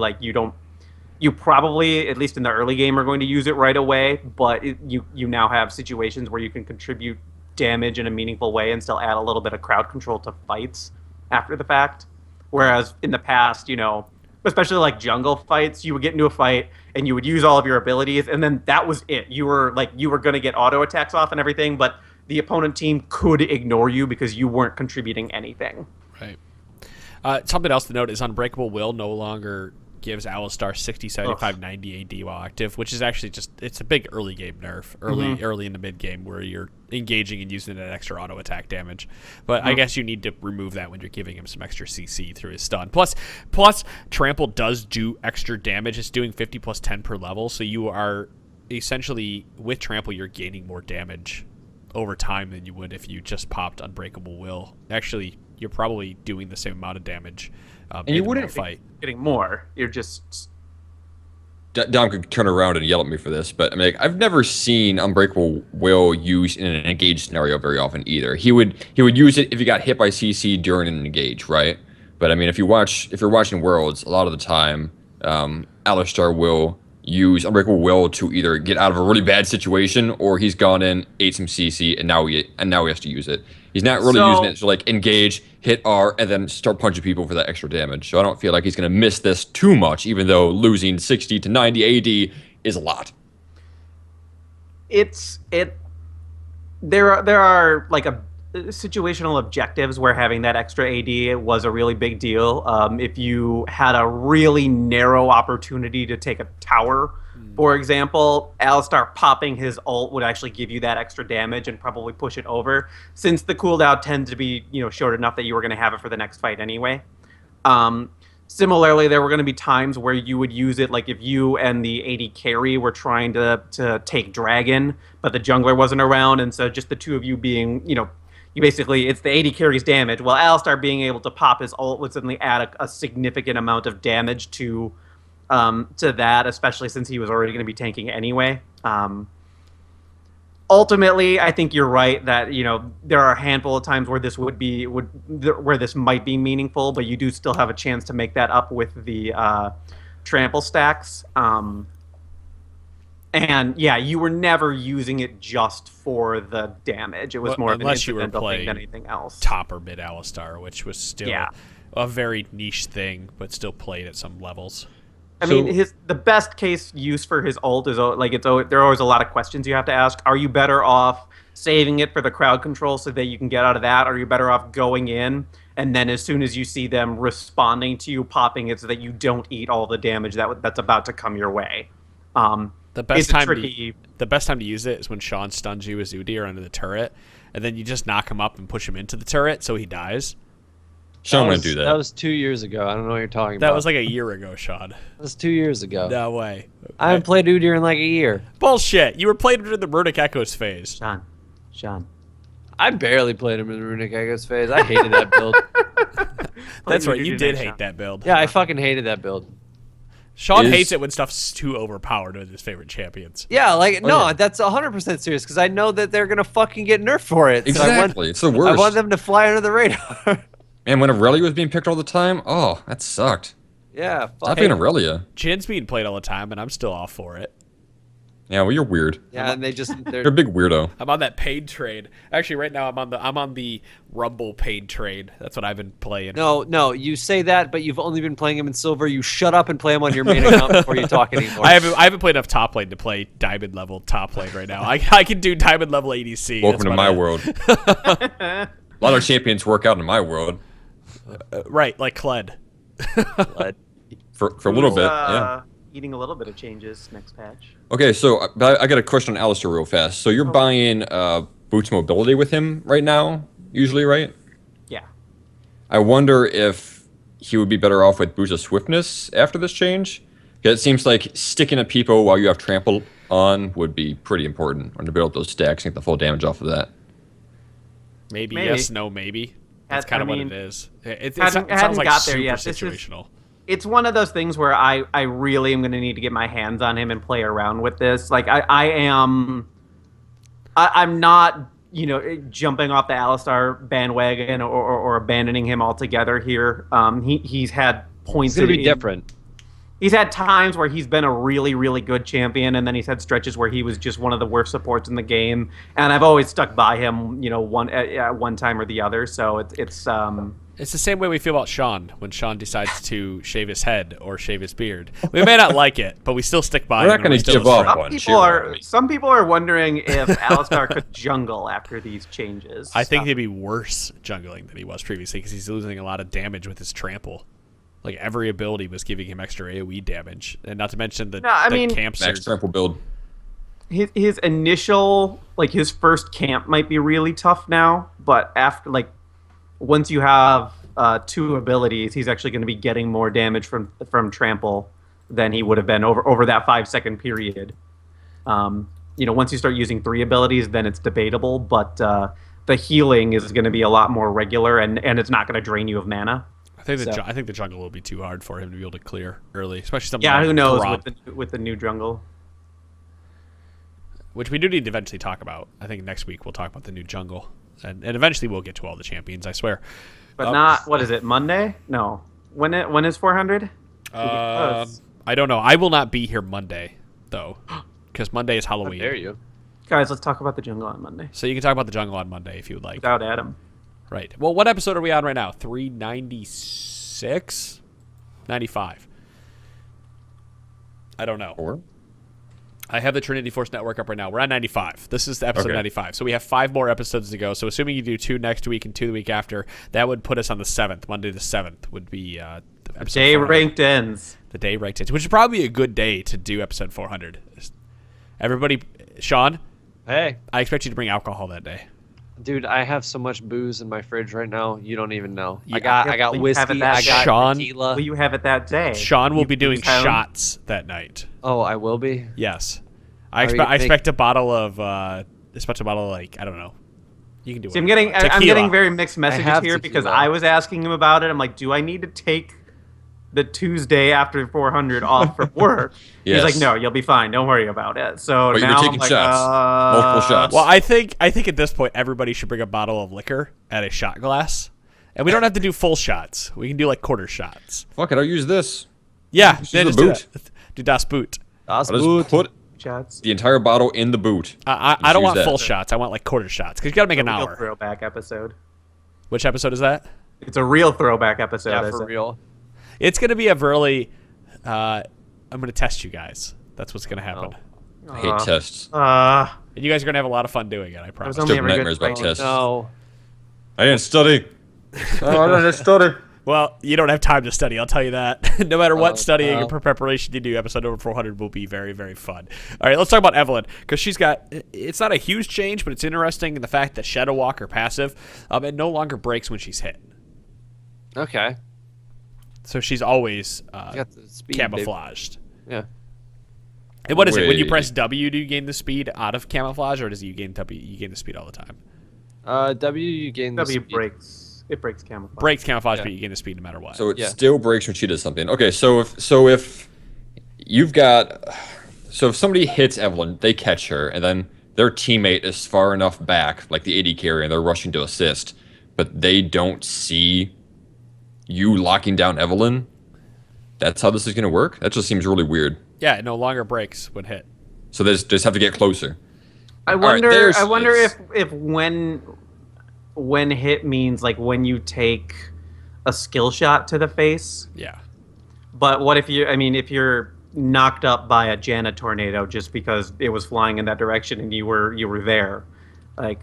Speaker 1: you probably, at least in the early game, are going to use it right away, but you now have situations where you can contribute damage in a meaningful way and still add a little bit of crowd control to fights after the fact. Whereas in the past, especially like jungle fights, you would get into a fight and you would use all of your abilities, and then that was it. You were going to get auto attacks off and everything, but the opponent team could ignore you because you weren't contributing anything.
Speaker 3: Right. Something else to note is Unbreakable Will no longer gives Alistar 60, 75, 90 AD while active, which is actually it's a big early game nerf, early in the mid game where you're engaging and using that extra auto attack damage. But I guess you need to remove that when you're giving him some extra CC through his stun. Plus Trample does do extra damage. It's doing 50 plus 10 per level, so you are essentially, with Trample, you're gaining more damage over time than you would if you just popped Unbreakable Will. Actually, you're probably doing the same amount of damage.
Speaker 4: And you wouldn't
Speaker 1: fight. Getting more. You're just.
Speaker 4: Dom could turn around and yell at me for this, but I mean, I've never seen Unbreakable Will used in an engaged scenario very often either. He would use it if he got hit by CC during an engage, right? But I mean, if you're watching Worlds, a lot of the time, Alistar will use Unbreakable Will to either get out of a really bad situation, or he's gone in, ate some CC, and now he has to use it. He's not really using it to like engage, hit R, and then start punching people for that extra damage. So I don't feel like he's going to miss this too much, even though losing 60 to 90 AD is a lot.
Speaker 1: There are like situational objectives where having that extra AD was a really big deal. If you had a really narrow opportunity to take a tower, for example, Alistar popping his ult would actually give you that extra damage and probably push it over, since the cooldown tends to be short enough that you were going to have it for the next fight anyway. Similarly, there were going to be times where you would use it, like if you and the AD carry were trying to take Dragon, but the jungler wasn't around, and so just the two of you being, you basically, it's the AD carries damage. Well, Alistar being able to pop his ult would suddenly add a significant amount of damage to that, especially since he was already going to be tanking anyway. Ultimately, I think you're right that there are a handful of times where this where this might be meaningful, but you do still have a chance to make that up with the trample stacks. And yeah, you were never using it just for the damage. It was more of an incidental thing than anything else.
Speaker 3: Top or mid Alistar, which was still a very niche thing, but still played at some levels.
Speaker 1: I mean, the best case use for his ult is like there are always a lot of questions you have to ask. Are you better off saving it for the crowd control so that you can get out of that? Or are you better off going in and then as soon as you see them responding to you, popping it so that you don't eat all the damage that's about to come your way?
Speaker 3: The best time to use it is when Sean stuns you with Udyr under the turret, and then you just knock him up and push him into the turret so he dies.
Speaker 4: Sean wouldn't do that.
Speaker 5: That was 2 years ago. I don't know what you're talking about.
Speaker 3: That was like a year ago, Sean.
Speaker 5: That was 2 years ago.
Speaker 3: No way.
Speaker 5: I haven't played Udyr in like a year.
Speaker 3: Bullshit. You were playing during the Runic Echoes phase.
Speaker 1: Sean.
Speaker 5: I barely played him in the Runic Echoes phase. I hated that build.
Speaker 3: That's right. You did hate that build.
Speaker 5: Yeah, I fucking hated that build.
Speaker 3: Sean hates it when stuff's too overpowered with his favorite champions.
Speaker 5: Yeah, that's 100% serious because I know that they're gonna fucking get nerfed for it.
Speaker 4: Exactly.
Speaker 5: So
Speaker 4: it's the worst.
Speaker 5: I want them to fly under the radar.
Speaker 4: And when Aurelia was being picked all the time, oh, that sucked.
Speaker 5: Yeah,
Speaker 4: Stop being Aurelia.
Speaker 3: Jin's being played all the time, and I'm still all for it.
Speaker 4: Yeah, well, you're weird.
Speaker 5: Yeah, and
Speaker 4: you're a big weirdo.
Speaker 3: I'm on that paid trade. Actually, right now I'm on the Rumble paid trade. That's what I've been playing.
Speaker 5: No, you say that, but you've only been playing him in silver. You shut up and play him on your main account before you talk anymore.
Speaker 3: I haven't played enough top lane to play diamond level top lane right now. I can do diamond level ADC.
Speaker 4: Welcome to my world. A lot of champions work out in my world.
Speaker 3: Right, like Kled.
Speaker 4: For a little bit, yeah.
Speaker 1: Eating a little bit of changes next patch.
Speaker 4: Okay, so I got a question on Alistar real fast. So you're buying Boots Mobility with him right now, usually, right?
Speaker 1: Yeah.
Speaker 4: I wonder if he would be better off with Boots of Swiftness after this change. Because it seems like sticking a Peepo while you have Trample on would be pretty important to build up those stacks and get the full damage off of that.
Speaker 3: Maybe. Yes, no, maybe. That's kind of what it is. It sounds like
Speaker 1: got
Speaker 3: super
Speaker 1: there yet.
Speaker 3: situational.
Speaker 1: It's one of those things where I really am going to need to get my hands on him and play around with this. Like I'm not jumping off the Alistar bandwagon or abandoning him altogether here. He's had points.
Speaker 5: It's going to be different.
Speaker 1: He's had times where he's been a really, really good champion, and then he's had stretches where he was just one of the worst supports in the game. And I've always stuck by him, one at one time or the other. So it's
Speaker 3: It's the same way we feel about Sean when Sean decides to shave his head or shave his beard. We may not like it, but we still stick by.
Speaker 4: We're
Speaker 3: him
Speaker 4: not
Speaker 3: and
Speaker 4: gonna
Speaker 3: still
Speaker 4: give up
Speaker 3: friends.
Speaker 4: on
Speaker 1: some people are wondering if Alistar could jungle after these changes.
Speaker 3: I think he'd be worse jungling than he was previously because he's losing a lot of damage with his trample. Like every ability was giving him extra AoE damage, and not to mention the camps.
Speaker 4: Max trample build.
Speaker 1: His initial, his first camp might be really tough now, but after once you have 2 abilities, he's actually going to be getting more damage from trample than he would have been over that 5-second period. Once you start using 3 abilities, then it's debatable, but the healing is going to be a lot more regular, and it's not going to drain you of mana.
Speaker 3: I think the jungle will be too hard for him to be able to clear early, especially something.
Speaker 1: Yeah,
Speaker 3: like
Speaker 1: who knows
Speaker 3: Gromp,
Speaker 1: with the new jungle.
Speaker 3: which we do need to eventually talk about. I think next week we'll talk about the new jungle, and eventually we'll get to all the champions. I swear.
Speaker 1: But not, what is it, Monday? No. When is 400?
Speaker 3: I don't know. I will not be here Monday though, because Monday is Halloween.
Speaker 5: How dare you?
Speaker 1: Guys, let's talk about the jungle on Monday.
Speaker 3: So you can talk about the jungle on Monday if you would like.
Speaker 1: Without Adam.
Speaker 3: Right. Well, what episode are we on right now? 396? 95. I don't know.
Speaker 4: 4?
Speaker 3: I have the Trinity Force Network up right now. We're on 95. This is episode 95. So we have 5 more episodes to go. So assuming you do 2 next week and 2 the week after, that would put us on the 7th. Monday the 7th would be episode
Speaker 1: Day
Speaker 3: 400.
Speaker 1: ranked ends.
Speaker 3: The day ranked ends, which is probably a good day to do episode 400. Everybody, Sean,
Speaker 5: Hey,
Speaker 3: I expect you to bring alcohol that day.
Speaker 5: dude, I have so much booze in my fridge right now. You don't even know.
Speaker 3: Yeah.
Speaker 5: I got
Speaker 1: Will you have it
Speaker 5: whiskey.
Speaker 1: that
Speaker 5: I got
Speaker 3: Sean-
Speaker 5: tequila.
Speaker 1: Will you have it that day?
Speaker 3: Sean will
Speaker 1: You
Speaker 3: be doing
Speaker 1: pound?
Speaker 3: shots that night.
Speaker 5: Oh, I will be.
Speaker 3: Yes. I
Speaker 5: Are you
Speaker 3: expect a bottle of I don't know. You can do it.
Speaker 1: See, I'm getting very mixed messages
Speaker 5: have
Speaker 1: here because
Speaker 5: tequila.
Speaker 1: I was asking him about it. I'm like, do I need to take the Tuesday after 400 off from work?
Speaker 4: Yes.
Speaker 1: He's like, no, you'll be fine. Don't worry about it. So
Speaker 4: But you were
Speaker 1: now
Speaker 4: taking
Speaker 1: I'm like,
Speaker 4: shots. Multiple shots.
Speaker 3: Well, I think at this point everybody should bring a bottle of liquor at a shot glass. And we don't have to do full shots. We can do like quarter shots.
Speaker 4: Fuck it, I'll use this.
Speaker 3: Yeah,
Speaker 4: Just
Speaker 3: yeah,
Speaker 4: use
Speaker 3: just
Speaker 4: the
Speaker 3: do
Speaker 4: boot.
Speaker 3: that. Do das Boot.
Speaker 4: I'll just put
Speaker 1: shots.
Speaker 4: the entire bottle in the boot.
Speaker 3: I
Speaker 4: Just
Speaker 3: don't
Speaker 4: use
Speaker 3: want
Speaker 4: that.
Speaker 3: full shots. I want like quarter shots because you got to make an
Speaker 1: Real
Speaker 3: hour.
Speaker 1: throwback episode.
Speaker 3: Which episode is that?
Speaker 1: It's a real throwback episode.
Speaker 5: Yeah,
Speaker 1: I
Speaker 5: for
Speaker 1: said.
Speaker 5: real.
Speaker 3: It's going to be a really. I'm going to test you guys. That's what's going to happen.
Speaker 4: I hate tests.
Speaker 3: And you guys are going to have a lot of fun doing it. I promise.
Speaker 1: only
Speaker 4: Still
Speaker 1: ever good
Speaker 4: nightmares about
Speaker 1: training.
Speaker 4: tests.
Speaker 5: No.
Speaker 4: I didn't study. Oh, I didn't study.
Speaker 3: Well, you don't have time to study, I'll tell you that. No matter what studying
Speaker 5: wow.
Speaker 3: or preparation you do, episode number 400 will be very, very fun. All right, let's talk about Evelyn, because it's not a huge change, but it's interesting in the fact that Shadow Walker passive, it no longer breaks when she's hit.
Speaker 5: Okay.
Speaker 3: So she's always
Speaker 5: You got the speed,
Speaker 3: camouflaged.
Speaker 5: baby. Yeah.
Speaker 3: And what is it? When you
Speaker 4: Wait.
Speaker 3: press W, do you gain the speed out of camouflage, or does you gain the speed all the time?
Speaker 5: W, you gain the
Speaker 1: W
Speaker 5: speed.
Speaker 1: breaks. It breaks camouflage.
Speaker 3: Breaks camouflage,
Speaker 5: Yeah.
Speaker 3: but you gain the speed no matter what.
Speaker 4: So it
Speaker 5: Yeah.
Speaker 4: still breaks when she does something. Okay, so if you've got, so if somebody hits Evelyn, they catch her, and then their teammate is far enough back, like the AD carrier, and they're rushing to assist, but they don't see you locking down Evelyn. That's how this is going to work. That just seems really weird.
Speaker 3: Yeah, it no longer breaks when hit.
Speaker 4: So they just have to get closer.
Speaker 1: I
Speaker 4: right,
Speaker 1: wonder.
Speaker 4: there's
Speaker 1: I wonder
Speaker 4: this.
Speaker 1: if when hit means like when you take a skill shot to the face.
Speaker 3: Yeah.
Speaker 1: But what if if you're knocked up by a Janna tornado just because it was flying in that direction and you were there, like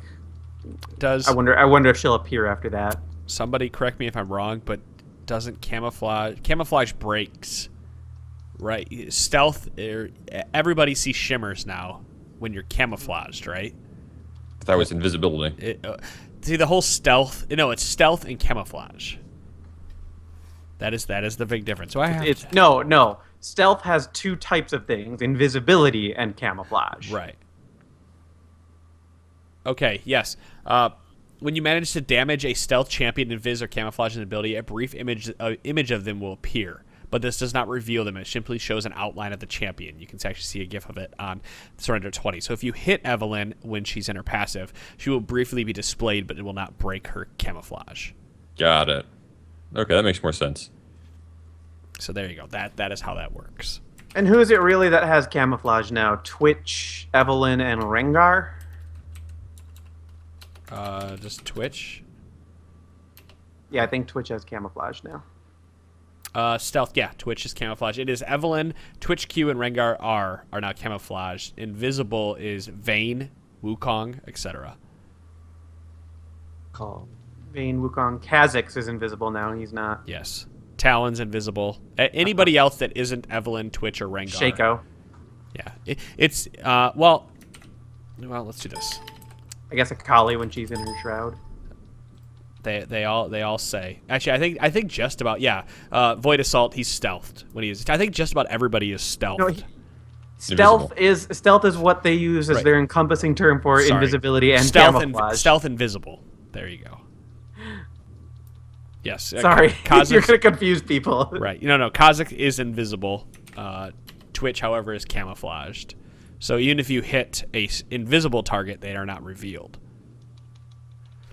Speaker 3: Does
Speaker 1: I wonder if she'll appear after that.
Speaker 3: somebody correct me if I'm wrong, but doesn't camouflage breaks, right? Stealth, everybody sees shimmers now when you're camouflaged, right?
Speaker 4: That was invisibility.
Speaker 3: See the whole stealth. No, it's stealth and camouflage. That is the big difference. So I have
Speaker 1: It's no. Stealth has 2 types of things: invisibility and camouflage.
Speaker 3: right. Okay. Yes. When you manage to damage a stealth champion, invis or camouflage an ability, a brief image of them will appear. But this does not reveal them. It simply shows an outline of the champion. You can actually see a GIF of it on Surrender 20. So if you hit Evelyn when she's in her passive, she will briefly be displayed, but it will not break her camouflage.
Speaker 4: Got it. Okay, that makes more sense.
Speaker 3: So there you go. That is how that works.
Speaker 1: And who is it really that has camouflage now? Twitch, Evelyn, and Rengar?
Speaker 3: Just Twitch.
Speaker 1: Yeah, I think Twitch has camouflage now.
Speaker 3: Stealth, yeah, Twitch is camouflage. It is Evelyn, Twitch Q, and Rengar are now camouflaged. Invisible is Vayne, Wukong, etc.
Speaker 5: Calm.
Speaker 1: Vayne, Wukong. Kha'Zix is invisible now. He's not.
Speaker 3: Yes. Talon's invisible. Anybody else that isn't Evelyn, Twitch, or Rengar.
Speaker 1: Shaco.
Speaker 3: Yeah. It's well, let's do this.
Speaker 1: I guess Akali when she's in her shroud.
Speaker 3: They all say. Actually, I think just about Void Assault, he's stealthed when he is. I think just about everybody is stealthed.
Speaker 1: No, stealth is what they use as their encompassing term for invisibility and camouflage.
Speaker 3: Stealth invisible. There you go. Yes.
Speaker 1: Sorry, you're gonna confuse people.
Speaker 3: Right. No. Kha'Zix is invisible. Twitch, however, is camouflaged. So even if you hit a invisible target, they are not revealed.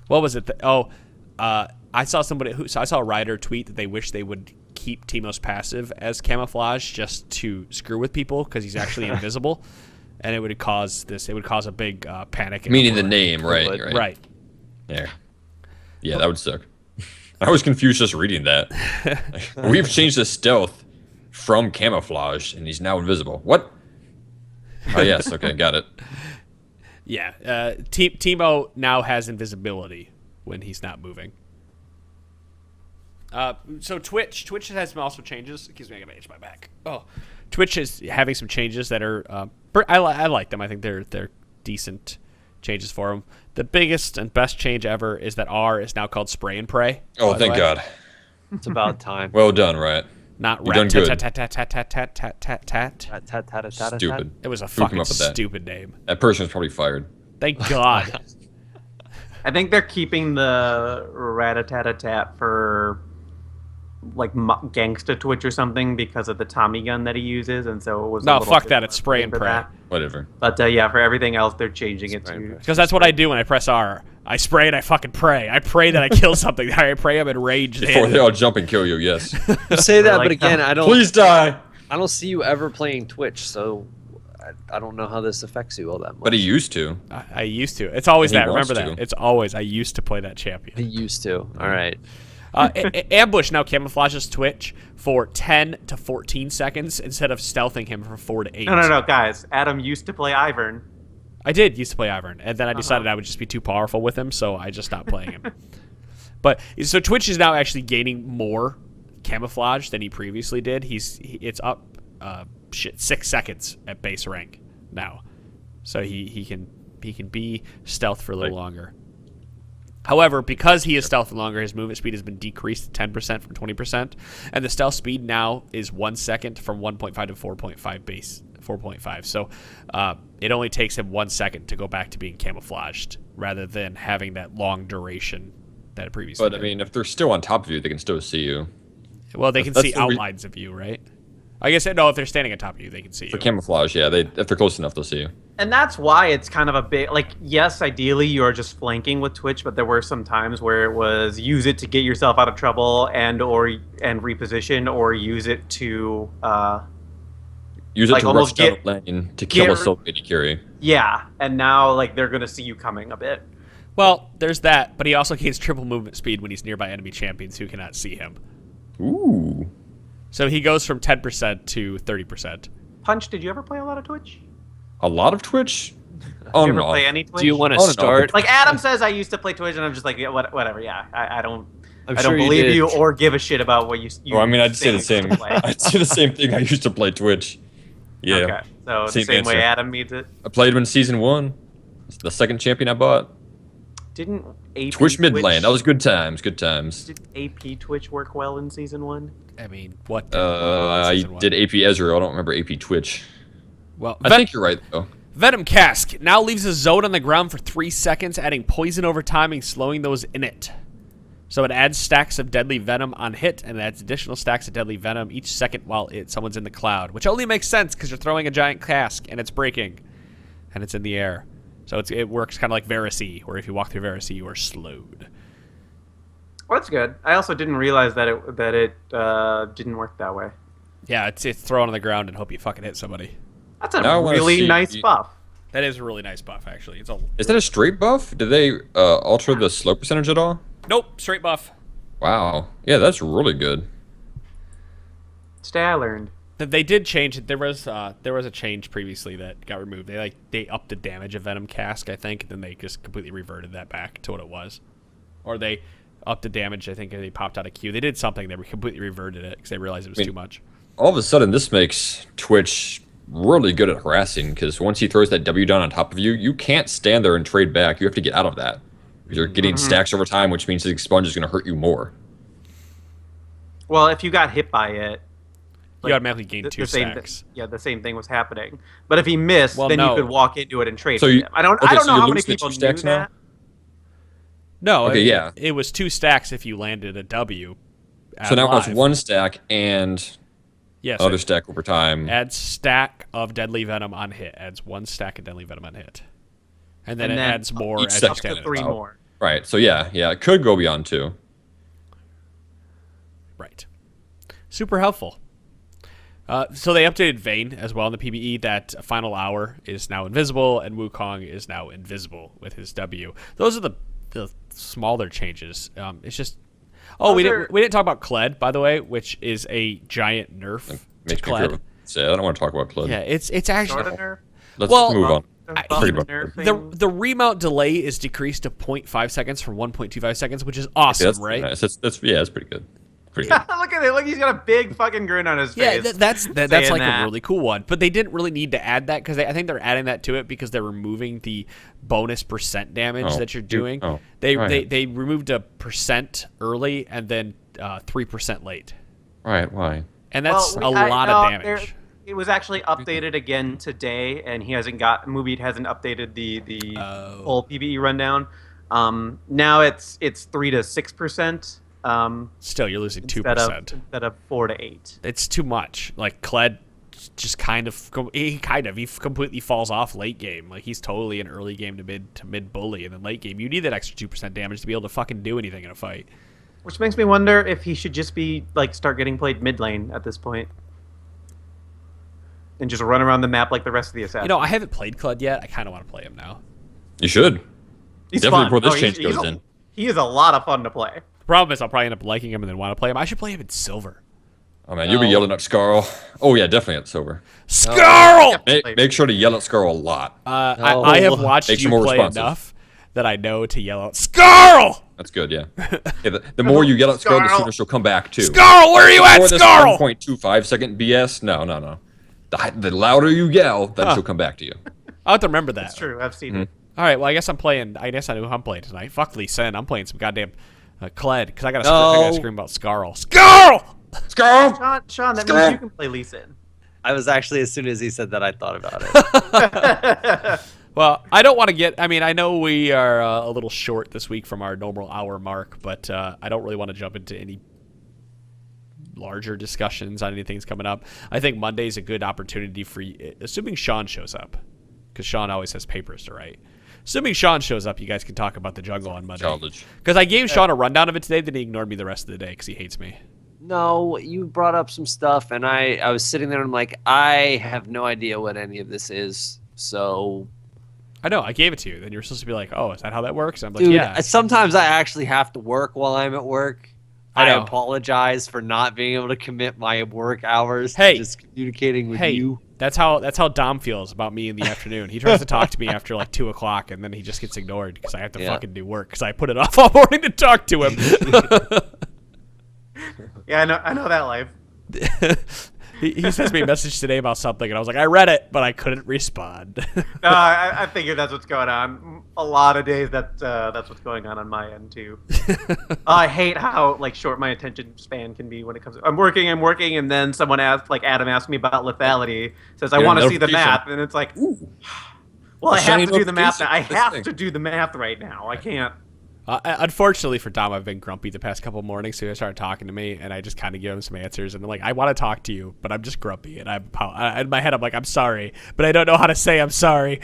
Speaker 3: What was it? I saw a writer tweet that they wish they would keep Teemo's passive as camouflage just to screw with people because he's actually invisible, and it would cause a big panic.
Speaker 4: Meaning the name, right?
Speaker 3: Right.
Speaker 4: Yeah, that would suck. I was confused just reading that. We've changed the stealth from camouflage, and he's now invisible. What? Oh yes, okay, got it.
Speaker 3: Yeah, Teemo now has invisibility when he's not moving. So Twitch has some also changes. Excuse me, I gotta itch my back. Oh, Twitch is having some changes that are I like them. I think they're decent changes for them. The biggest and best change ever is that R is now called Spray and Pray.
Speaker 4: Oh, thank God.
Speaker 5: It's about time.
Speaker 4: Well done, Riot.
Speaker 3: Not
Speaker 4: You've done good.
Speaker 3: Stupid. It was a fucking stupid name.
Speaker 4: That person was probably fired.
Speaker 3: Thank God.
Speaker 1: I think they're keeping the rat-a-tat-a-tat for like gangsta Twitch or something because of the Tommy gun that he uses, and so it was.
Speaker 3: No, fuck that. It's Spray and Pray.
Speaker 4: Whatever.
Speaker 1: But yeah, for everything else, they're changing it to.
Speaker 3: Because that's what I do when I press R. I spray and I fucking pray. I pray that I kill something. I pray I'm enraged.
Speaker 4: Before they all jump and kill you, yes.
Speaker 5: You say that, but again, I don't.
Speaker 4: Please die.
Speaker 5: I don't see you ever playing Twitch, so I don't know how this affects you all that much.
Speaker 4: But he used to.
Speaker 3: I used to. It's always that.
Speaker 4: wants
Speaker 3: Remember that.
Speaker 4: to.
Speaker 3: It's always I used to play that champion.
Speaker 5: He used to. All right.
Speaker 3: Ambush now camouflages Twitch for 10 to 14 seconds instead of stealthing him for 4 to 8.
Speaker 1: No, guys. Adam used to play Ivern.
Speaker 3: I did used to play Ivern, and then I decided I would just be too powerful with him, so I just stopped playing him. But so Twitch is now actually gaining more camouflage than he previously did. It's up 6 seconds at base rank now, so he can be stealth for a little longer. However, because he is stealth longer, his movement speed has been decreased to 10% from 20%, and the stealth speed now is 1 second from 1.5 to 4.5 base 4.5. So it only takes him 1 second to go back to being camouflaged, rather than having that long duration that it previously.
Speaker 4: But I mean, if they're still on top of you, they can still see you.
Speaker 3: Well, they can see outlines of you, right? I guess no. If they're standing on top of you, they can see you.
Speaker 4: For camouflage, yeah. If they're close enough, they'll see you.
Speaker 1: And that's why it's kind of a bit like, yes, ideally you are just flanking with Twitch, but there were some times where it was use it to get yourself out of trouble and reposition, or use it to
Speaker 4: use it
Speaker 1: like
Speaker 4: to
Speaker 1: almost
Speaker 4: rush down the lane to kill a solo AD carry.
Speaker 1: Yeah, and now like they're gonna see you coming a bit.
Speaker 3: Well, there's that, but he also gains triple movement speed when he's nearby enemy champions who cannot see him.
Speaker 4: Ooh.
Speaker 3: So he goes from 10% to 30%.
Speaker 1: Punch, did you ever play a lot of Twitch?
Speaker 4: A lot of Twitch?
Speaker 1: Did you ever play any Twitch?
Speaker 5: Do you want to start?
Speaker 1: Like Adam says, I used to play Twitch, and I'm just like, yeah, whatever. Yeah, I don't.
Speaker 5: I'm
Speaker 1: I
Speaker 5: sure
Speaker 1: don't believe you or give a shit about what you.
Speaker 4: Well, I mean, I'd say the
Speaker 1: think
Speaker 4: same.
Speaker 1: play.
Speaker 4: I'd say the same thing. I used to play Twitch. Yeah.
Speaker 1: Okay. So the same way Adam means it.
Speaker 4: I played him in season 1. It's the second champion I bought.
Speaker 1: Didn't AP
Speaker 4: Twitch mid lane. That was good times. Good times.
Speaker 1: Did AP Twitch work well in season 1?
Speaker 3: I mean, what?
Speaker 4: I did AP Ezreal. I don't remember AP Twitch.
Speaker 3: Well,
Speaker 4: I think you're right though.
Speaker 3: Venom Cask now leaves a zone on the ground for 3 seconds, adding poison over timing, slowing those in it. So it adds stacks of deadly venom on hit, and it adds additional stacks of deadly venom each second while someone's in the cloud, which only makes sense because you're throwing a giant cask and it's breaking, and it's in the air. So it works kind of like Verisi, where if you walk through Verisi, you are slowed.
Speaker 1: Well, that's good. I also didn't realize that it didn't work that way.
Speaker 3: Yeah, it's throw it on the ground and hope you fucking hit somebody.
Speaker 1: That's a
Speaker 4: Now I wanna
Speaker 1: really
Speaker 4: see-
Speaker 1: nice buff.
Speaker 3: That is a really nice buff, actually. It's a
Speaker 4: Is that a straight buff? Did they alter the slow percentage at all?
Speaker 3: nope, straight buff.
Speaker 4: Wow. Yeah, that's really good.
Speaker 1: Today I learned.
Speaker 3: They did change it. There was a change previously that got removed. They upped the damage of Venom Cask, I think, and then they just completely reverted that back to what it was. Or they upped the damage, I think, and they popped out a Q. They did something. They completely reverted it because they realized it was too much.
Speaker 4: All of a sudden, this makes Twitch really good at harassing, because once he throws that W down on top of you, you can't stand there and trade back. You have to get out of that. You're getting stacks over time, which means the sponge is going to hurt you more.
Speaker 1: Well, if you got hit by it,
Speaker 3: You automatically gain two
Speaker 1: same
Speaker 3: stacks.
Speaker 1: the same thing was happening. But if he missed, then
Speaker 3: no.
Speaker 1: you could walk into it and trade
Speaker 4: So
Speaker 1: with
Speaker 4: you-
Speaker 1: him. I don't
Speaker 4: okay,
Speaker 1: know
Speaker 4: so
Speaker 1: how
Speaker 4: you're
Speaker 1: many
Speaker 4: losing the
Speaker 1: people
Speaker 4: two
Speaker 1: knew
Speaker 4: stacks now?
Speaker 1: that.
Speaker 3: No,
Speaker 4: Okay, yeah.
Speaker 3: It was 2 stacks if you landed a W.
Speaker 4: So now it's
Speaker 3: live.
Speaker 4: one stack and
Speaker 3: Yes,
Speaker 4: another stack over time.
Speaker 3: adds stack of deadly venom on hit. Adds 1 stack of deadly venom on hit, and then
Speaker 1: And
Speaker 3: it
Speaker 1: then
Speaker 3: adds more
Speaker 4: each
Speaker 3: as
Speaker 4: stack
Speaker 3: you
Speaker 4: up
Speaker 3: stand
Speaker 4: to
Speaker 3: it.
Speaker 1: 3
Speaker 4: Oh.
Speaker 1: more.
Speaker 4: Right. So yeah, it could go beyond 2.
Speaker 3: Right. Super helpful. So they updated Vayne as well in the PBE. That final hour is now invisible, and Wukong is now invisible with his W. Those are the smaller changes. It's just. Oh, we didn't talk about Kled, by the way, which is a giant nerf to
Speaker 4: Makes me
Speaker 3: Kled.
Speaker 4: feel sad. I don't want to talk about Kled.
Speaker 3: Yeah, it's actually
Speaker 1: Sort of nerf.
Speaker 4: Let's
Speaker 3: Well,
Speaker 4: move on.
Speaker 1: Buff
Speaker 4: Pretty much.
Speaker 1: nerfing.
Speaker 3: the remount delay is decreased to 0.5 seconds from 1.25 seconds, which is awesome,
Speaker 4: That's
Speaker 3: right?
Speaker 4: nice. That's pretty good. Pretty good.
Speaker 1: Look at it. Look, he's got a big fucking grin on his
Speaker 3: Yeah,
Speaker 1: face.
Speaker 3: that's
Speaker 1: saying
Speaker 3: like
Speaker 1: that.
Speaker 3: a really cool one. But they didn't really need to add that because I think they're adding that to it because they're removing the bonus percent damage
Speaker 4: Oh,
Speaker 3: that you're
Speaker 4: dude.
Speaker 3: doing.
Speaker 4: Oh,
Speaker 3: they
Speaker 4: right.
Speaker 3: they removed a percent early and then 3% late,
Speaker 4: Right? Why?
Speaker 3: and that's
Speaker 1: Well,
Speaker 3: a lot of
Speaker 1: no,
Speaker 3: damage.
Speaker 1: It was actually updated again today, and he hasn't hasn't updated the full PBE rundown. Now it's 3 to 6%.
Speaker 3: Still, you're losing 2%.
Speaker 1: Instead of 4 to 8.
Speaker 3: It's too much. Like Kled just he completely falls off late game. Like he's totally an early game to mid bully, and then late game you need that extra 2% damage to be able to fucking do anything in a fight.
Speaker 1: Which makes me wonder if he should just be start getting played mid lane at this point, and just run around the map like the rest of the assassins.
Speaker 3: I haven't played Kled yet. I kind of want to play him now.
Speaker 4: You should.
Speaker 1: He's
Speaker 4: definitely
Speaker 1: fun.
Speaker 4: before this
Speaker 1: Oh,
Speaker 4: change
Speaker 1: he's
Speaker 4: goes in.
Speaker 1: He is a lot of fun to play.
Speaker 3: The problem is I'll probably end up liking him and then want to play him. I should play him in silver.
Speaker 4: Oh man, you'll be yelling at Scarl. Oh yeah, definitely at Silver.
Speaker 3: Scarl!
Speaker 4: Make sure to yell at Scarl a lot.
Speaker 3: I have watched
Speaker 4: Makes
Speaker 3: you
Speaker 4: you more
Speaker 3: play
Speaker 4: responsive.
Speaker 3: enough that I know to yell out, Scarl!
Speaker 4: That's good. Yeah. The more you yell at Scarl, the
Speaker 1: Scarl.
Speaker 4: sooner she'll come back too.
Speaker 3: Scarl, where are you at,
Speaker 4: Before this
Speaker 3: Scarl?
Speaker 4: 1.25 second BS. No. The louder you yell, then she'll come back to you.
Speaker 3: I'll have to remember that.
Speaker 1: That's true. I've seen it.
Speaker 3: All right, well, I guess I know who I'm playing tonight. Fuck Lee Sin. I'm playing some goddamn Kled because I got to scream about Scarl. Scarl!
Speaker 4: Scarl!
Speaker 1: Sean, that means you can play Lee Sin.
Speaker 5: I was actually, as soon as he said that, I thought about it.
Speaker 3: Well, I don't want to get. I mean, I know we are a little short this week from our normal hour mark, but I don't really want to jump into any larger discussions on anything's coming up. I think Monday's a good opportunity for you, assuming Sean shows up, because Sean always has papers to write. Assuming Sean shows up, you guys can talk about the jungle on Monday.
Speaker 4: Childish.
Speaker 3: Because I gave Sean a rundown of it today, then he ignored me the rest of the day because he hates me.
Speaker 5: No, you brought up some stuff, and I was sitting there and I'm like, I have no idea what any of this is. So,
Speaker 3: I know, I gave it to you. Then you were supposed to be like, oh, is that how that works? I'm like,
Speaker 5: dude,
Speaker 3: yeah.
Speaker 5: sometimes I actually have to work while I'm at work.
Speaker 3: I
Speaker 5: I
Speaker 3: know.
Speaker 5: apologize for not being able to commit my work hours
Speaker 3: Hey.
Speaker 5: to just communicating with
Speaker 3: Hey,
Speaker 5: you.
Speaker 3: that's how Dom feels about me in the afternoon. He tries to talk to me after like 2 o'clock, and then he just gets ignored because I have to
Speaker 5: Yeah.
Speaker 3: fucking do work because I put it off all morning to talk to him.
Speaker 1: Yeah, I know that life.
Speaker 3: he sends me a message today about something, and I was like, I read it, but I couldn't respond.
Speaker 1: No, I figured that's what's going on. A lot of days that's what's going on my end too. I hate how short my attention span can be when it comes. I'm working, and then someone Adam asked me about lethality. Says I
Speaker 4: Yeah,
Speaker 1: want to see the
Speaker 4: notification.
Speaker 1: math, and it's like, ooh. Well, I
Speaker 4: shiny
Speaker 1: have to do the math. Now. I
Speaker 4: notification.
Speaker 1: have
Speaker 4: This
Speaker 1: to do the math right now. I can't.
Speaker 3: Unfortunately for Dom, I've been grumpy the past couple mornings, so he started talking to me, and I just kind of give him some answers, and I'm like, I want to talk to you, but I'm just grumpy, and in my head, I'm like, I'm sorry, but I don't know how to say I'm sorry.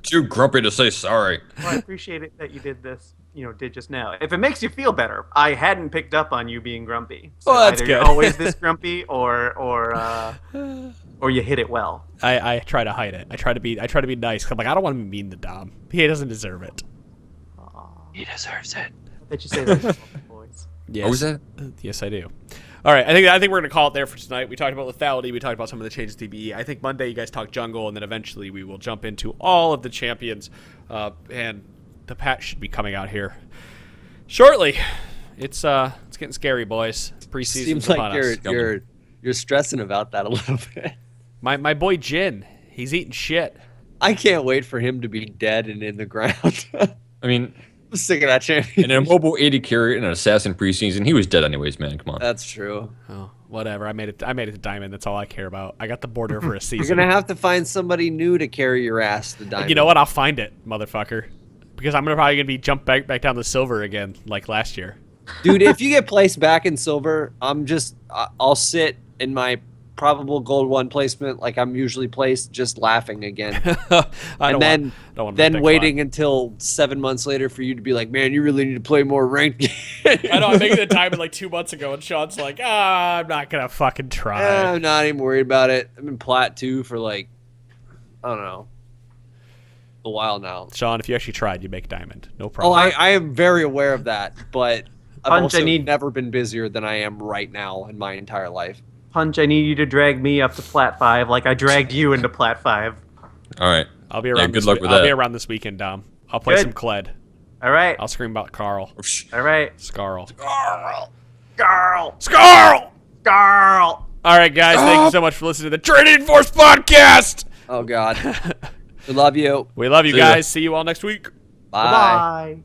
Speaker 4: Too grumpy to say sorry.
Speaker 1: Well, I appreciate it that you did this. did just now. If it makes you feel better, I hadn't picked up on you being grumpy. So
Speaker 3: Well, that's
Speaker 1: either
Speaker 3: good.
Speaker 1: You're always this grumpy, or you hit it well.
Speaker 3: I try to hide it. I try to be nice. I'm like, I don't want to be mean to Dom. He doesn't deserve it.
Speaker 5: He deserves it.
Speaker 1: I bet you say that to boys.
Speaker 3: Yes.
Speaker 4: What was that?
Speaker 3: Yes, I do. All right, I think we're gonna call it there for tonight. We talked about lethality. We talked about some of the changes to TBE. I think Monday you guys talk jungle, and then eventually we will jump into all of the champions. And the patch should be coming out here shortly. It's getting scary, boys. Preseason
Speaker 5: Seems
Speaker 3: upon
Speaker 5: like
Speaker 3: us.
Speaker 5: you're stressing about that a little bit.
Speaker 3: My boy Jin, he's eating shit.
Speaker 5: I can't wait for him to be dead and in the ground.
Speaker 4: I mean,
Speaker 5: I'm sick of that champion.
Speaker 4: in a mobile 80 carry and an assassin preseason, he was dead anyways, man. Come on.
Speaker 5: That's true.
Speaker 3: Oh, whatever. I made it to diamond. That's all I care about. I got the border for a season.
Speaker 5: You're gonna have to find somebody new to carry your ass to diamond.
Speaker 3: You know what? I'll find it, motherfucker. Because I'm probably gonna be jumped back down to silver again, like last year.
Speaker 5: Dude, if you get placed back in silver, I'll sit in my probable gold 1 placement like I'm usually placed, just laughing again. Then waiting until 7 months later for you to be like, man, you really need to play more ranked.
Speaker 3: I know, I made it a diamond like 2 months ago, and Sean's like, I'm not gonna fucking try.
Speaker 5: I'm not even worried about it. I'm in plat 2 for like, I don't know, a while now.
Speaker 3: Sean, if you actually tried, you'd make diamond. No
Speaker 5: Oh,
Speaker 3: problem.
Speaker 5: I am very aware of that, but I've
Speaker 1: Punch,
Speaker 5: also never been busier than I am right now in my entire life.
Speaker 1: Punch, I need you to drag me up to plat 5 like I dragged you into plat 5.
Speaker 4: All right.
Speaker 3: I'll be around.
Speaker 4: Good luck with
Speaker 3: I'll
Speaker 4: that.
Speaker 3: be around this weekend, Dom. I'll play
Speaker 1: Good.
Speaker 3: some Kled.
Speaker 1: All right.
Speaker 3: I'll scream about Carl.
Speaker 1: All right.
Speaker 3: Scarl.
Speaker 1: Girl.
Speaker 3: Scarl!
Speaker 1: Girl.
Speaker 3: All right, guys. Thank you so much for listening to the Trinity Force Podcast.
Speaker 5: Oh, God. We love you.
Speaker 3: We love you
Speaker 4: See ya.
Speaker 3: guys. See you all next week.
Speaker 5: Bye.
Speaker 1: Bye.